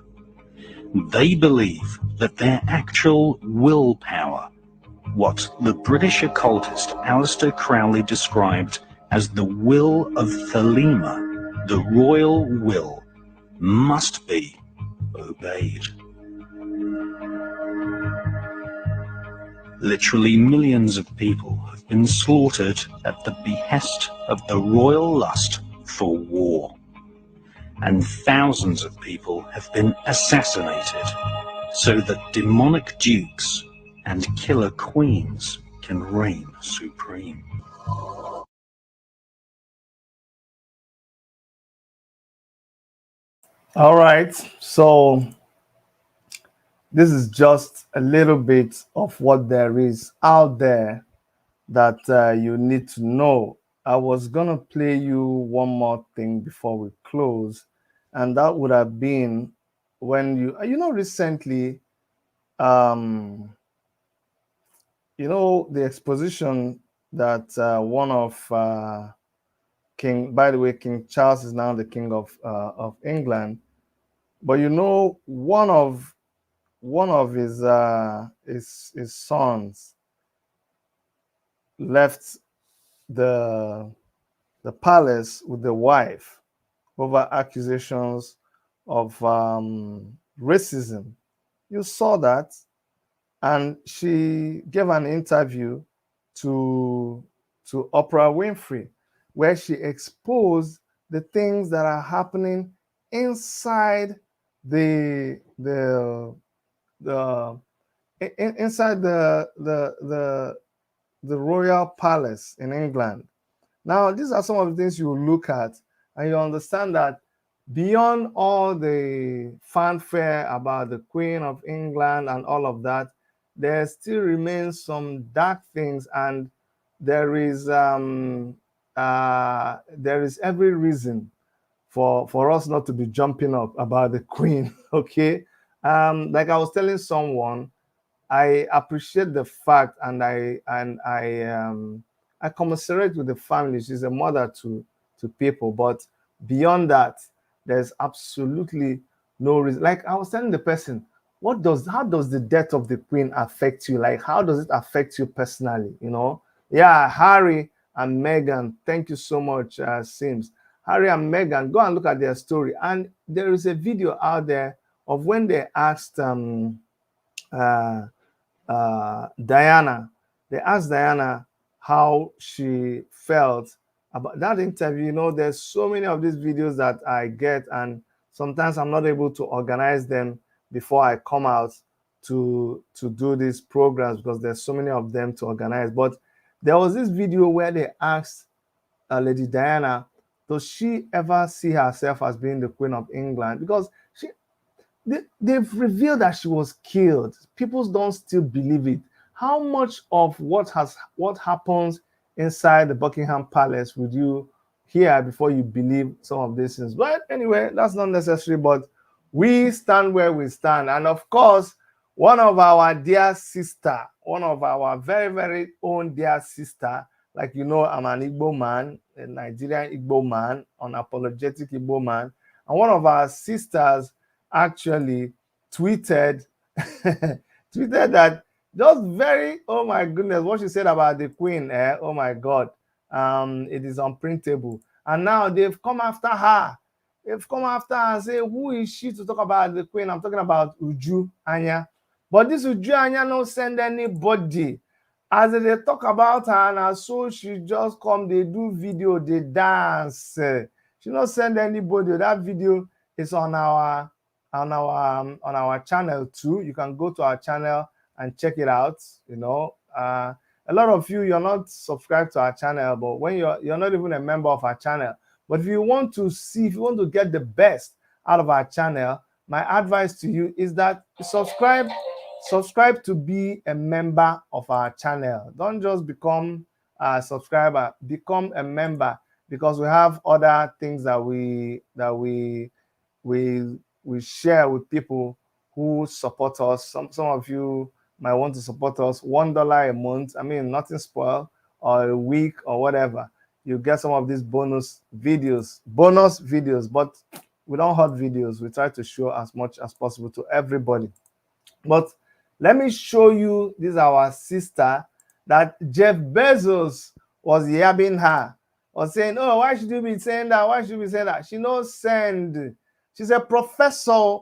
They believe that their actual willpower, what the British occultist Aleister Crowley described as the will of Thelema, the royal will, must be obeyed. Literally millions of people have been slaughtered at the behest of the royal lust for war. And thousands of people have been assassinated so that demonic dukes and killer queens can reign supreme. All right. So this is just a little bit of what there is out there that you need to know. I was gonna play you one more thing before we close, and that would have been when recently, um, the exposition that one of King, by the way, King Charles is now the king of England, but one of his sons left the the palace with the wife over accusations of racism. You saw that, and she gave an interview to Oprah Winfrey, where she exposed the things that are happening inside the inside the royal palace in England. Now, these are some of the things you look at, and you understand that beyond all the fanfare about the Queen of England and all of that, there still remains some dark things, and there is every reason for us not to be jumping up about the Queen. Okay, like I was telling someone, I appreciate the fact, and I commiserate with the family. She's a mother to people, but beyond that, there's absolutely no reason. Like I was telling the person, how does the death of the Queen affect you? Like how does it affect you personally? Yeah, Harry and Meghan. Thank you so much, Sims. Harry and Meghan, go and look at their story, and there is a video out there of when they asked uh, Diana. They asked Diana how she felt about that interview. There's so many of these videos that I get, and sometimes I'm not able to organize them before I come out to do these programs because there's so many of them to organize. But there was this video where they asked Lady Diana, does she ever see herself as being the Queen of England? Because they've revealed that she was killed. People don't still believe it. How much of what happens inside the Buckingham Palace would you hear before you believe some of these things? But anyway, that's not necessary. But we stand where we stand, and of course, one of our dear sister, one of our very, very own dear sister. Like I'm an Igbo man, a Nigerian Igbo man, unapologetic Igbo man, and one of our sisters actually tweeted tweeted that just very, oh my goodness, what she said about the Queen, oh my God, it is unprintable. And now they've come after her. They've come after her and say, who is she to talk about the Queen? I'm talking about Uju Anya. But this Uju Anya no send anybody. As they talk about her, and so she just come, they do video, they dance. She not send anybody. That video is on our channel too. You can go to our channel and check it out. A lot of you're not subscribed to our channel, but when you're not even a member of our channel. But if you want to get the best out of our channel, my advice to you is that subscribe to be a member of our channel. Don't just become a subscriber, become a member, because we have other things that we share with people who support us. Some of you might want to support us $1 a month. I mean, nothing spoil, or a week or whatever. You get some of these bonus videos, but we don't hurt videos. We try to show as much as possible to everybody. But let me show you this, our sister, that Jeff Bezos was yabbing her, or saying, oh, why should you be saying that? Why should you be saying that? She no send. She's a professor.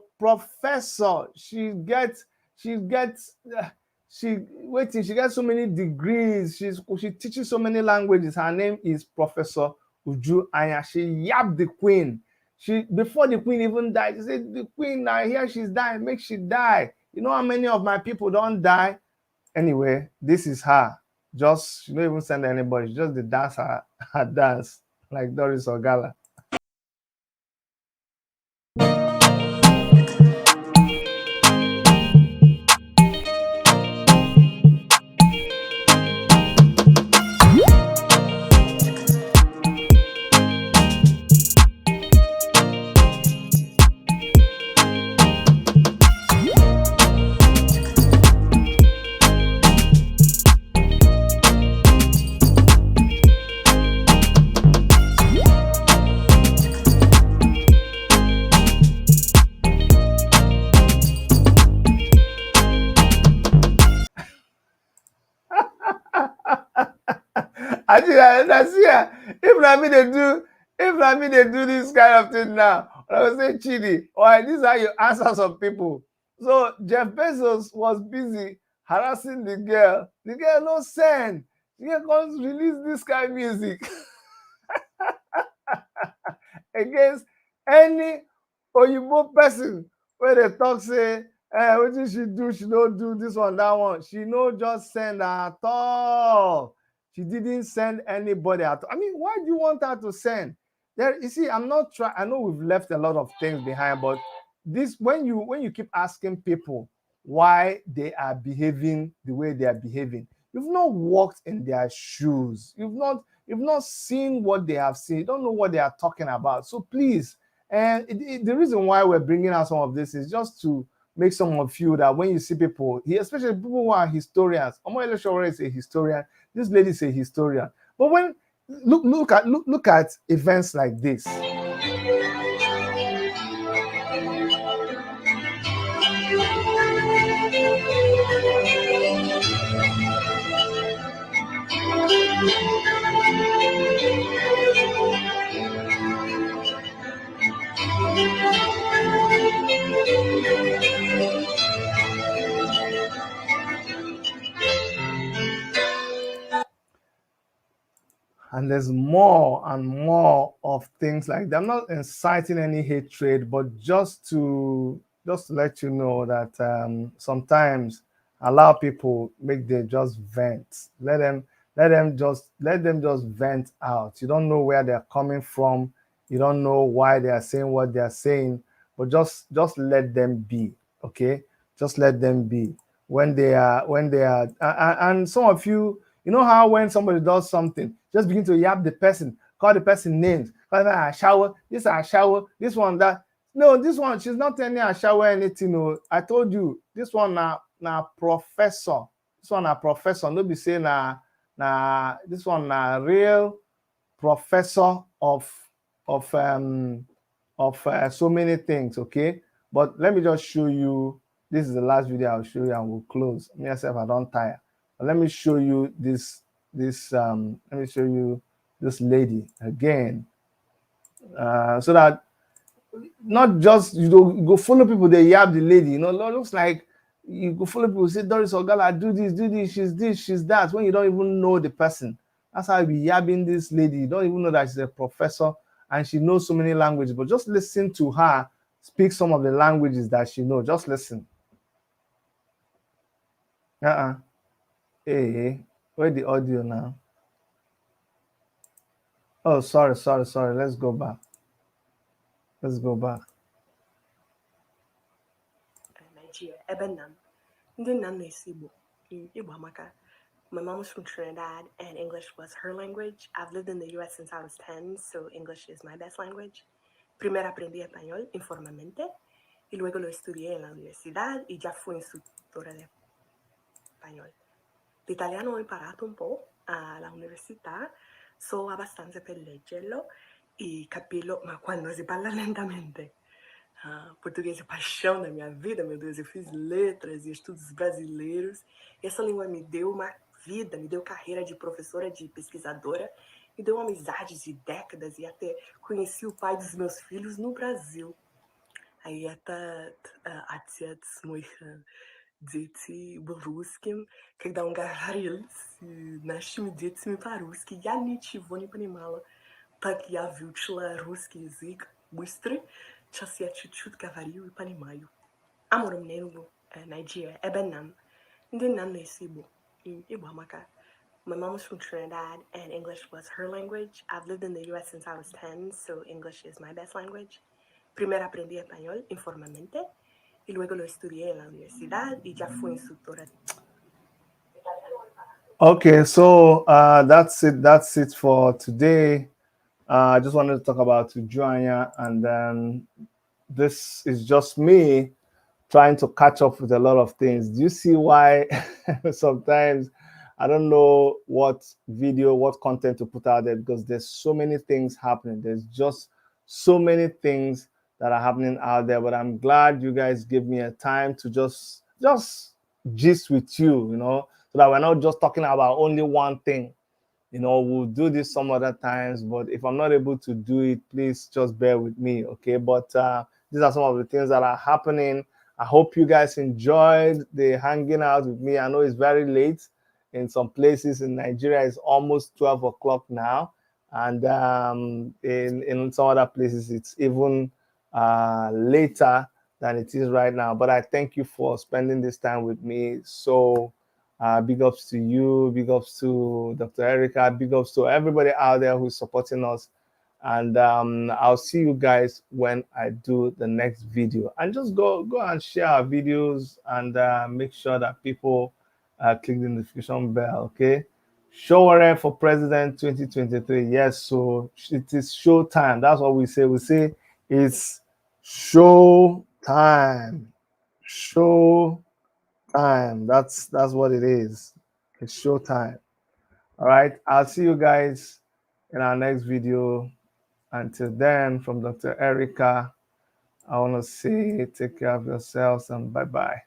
She gets so many degrees. She teaches so many languages. Her name is Professor Uju Anya. She yabbed the Queen. Before the Queen even died, she said, the Queen, now here she's dying, make she die. You know how many of my people don't die? Anyway, this is her. Just, she don't even send anybody. She just the dance her dance like Doris OGALA. I think that's here. If I mean they do this kind of thing now, I was saying Chidi, why these are your answers of people. So Jeff Bezos was busy harassing the girl. The girl no send. The girl comes release this kind of music against any Oyibo person where they talk say, what did she do? She don't do this one, that one. She no just send at all. She didn't send anybody at all. I mean, why do you want her to send? There, you see, I'm not trying. I know we've left a lot of things behind, but this when you keep asking people why they are behaving the way they are behaving, you've not walked in their shoes. You've not seen what they have seen. You don't know what they are talking about. So please, and the reason why we're bringing out some of this is just to make some of you that when you see people, especially people who are historians, Omoyele Sowore is a historian. This lady is a historian. But when look at events like this. And there's more and more of things like that. I'm not inciting any hatred, but just to let you know that sometimes allow people make them just vent. Let them just vent out. You don't know where they're coming from. You don't know why they are saying what they are saying, but just let them be. Okay, just let them be. When they are and some of you, you know how when somebody does something, just begin to yap the person, call the person names, call them a shower, this a shower, this one that. No, this one, she's not telling a shower anything. No, I told you, this one na professor. This one na professor. No be say na this one na real professor of so many things. Okay, but let me just show you. This is the last video I'll show you, and we'll close. Me myself, I don't tire. But let me show you this let me show you this lady again, so that not just you go follow people, they yab the lady, you know. Looks like you go follow people, say Doris Ogala, do this, she's that, when you don't even know the person. That's how you be yabbing this lady. You don't even know that she's a professor and she knows so many languages, but just listen to her speak some of the languages that she knows. Just listen. Hey, where's the audio now? Oh, sorry. Let's go back. Nigeria, Ebenam. Ndinam Nesibo. Ibamaka. My mom was from Trinidad and English was her language. I've lived in the US since I was 10, so English is my best language. Primero aprendí español informalmente y luego lo estudié en la universidad y ya fui instructora de español. L'italiano ho imparato un po' alla università, so abbastanza per leggerlo e capirlo, ma quando si parla lentamente. Português é paixão da minha vida, meu Deus, eu fiz letras e estudos brasileiros. E essa língua me deu uma vida, me deu carreira de professora, de pesquisadora, me deu amizades de décadas e até conheci o pai dos meus filhos no Brasil. Aí até отец моих детей был русским, когда он говорил с нашими детьми по-русски, я ничего не понимала. Так я выучила русский язык быстро. Сейчас я чуть-чуть говорю и понимаю. Амором ненугу, Nigeria, Ebenam. Ndinam Nesibo, Ibamaka. My mom was from Trinidad and English was her language. I've lived in the US since I was 10, so English is my best language. Primero aprendí español informalmente y luego lo estudié en la universidad y ya fui instructora. Okay, so that's it for today. I just wanted to talk about ANYA, and then this is just me trying to catch up with a lot of things. Do you see why sometimes I don't know what content to put out there, because there's so many things happening. There's just so many things that are happening out there, but I'm glad you guys give me a time to just gist with you, you know, so that we're not just talking about only one thing. You know, we'll do this some other times, but if I'm not able to do it, please just bear with me, okay? But these are some of the things that are happening. I hope you guys enjoyed the hanging out with me. I know it's very late. In some places in Nigeria, it's almost 12 o'clock now. And in some other places, it's even later than it is right now. But I thank you for spending this time with me. So big ups to you, big ups to Dr. Erica, big ups to everybody out there who's supporting us. And I'll see you guys when I do the next video. And just go and share our videos and make sure that people click the notification bell, okay? SOWORE for President 2023. Yes, so it is show time. That's what we say. We say it's show time. Show time. That's what it is. It's show time. All right. I'll see you guys in our next video. Until then, from Dr. Erica, I want to say take care of yourselves and bye-bye.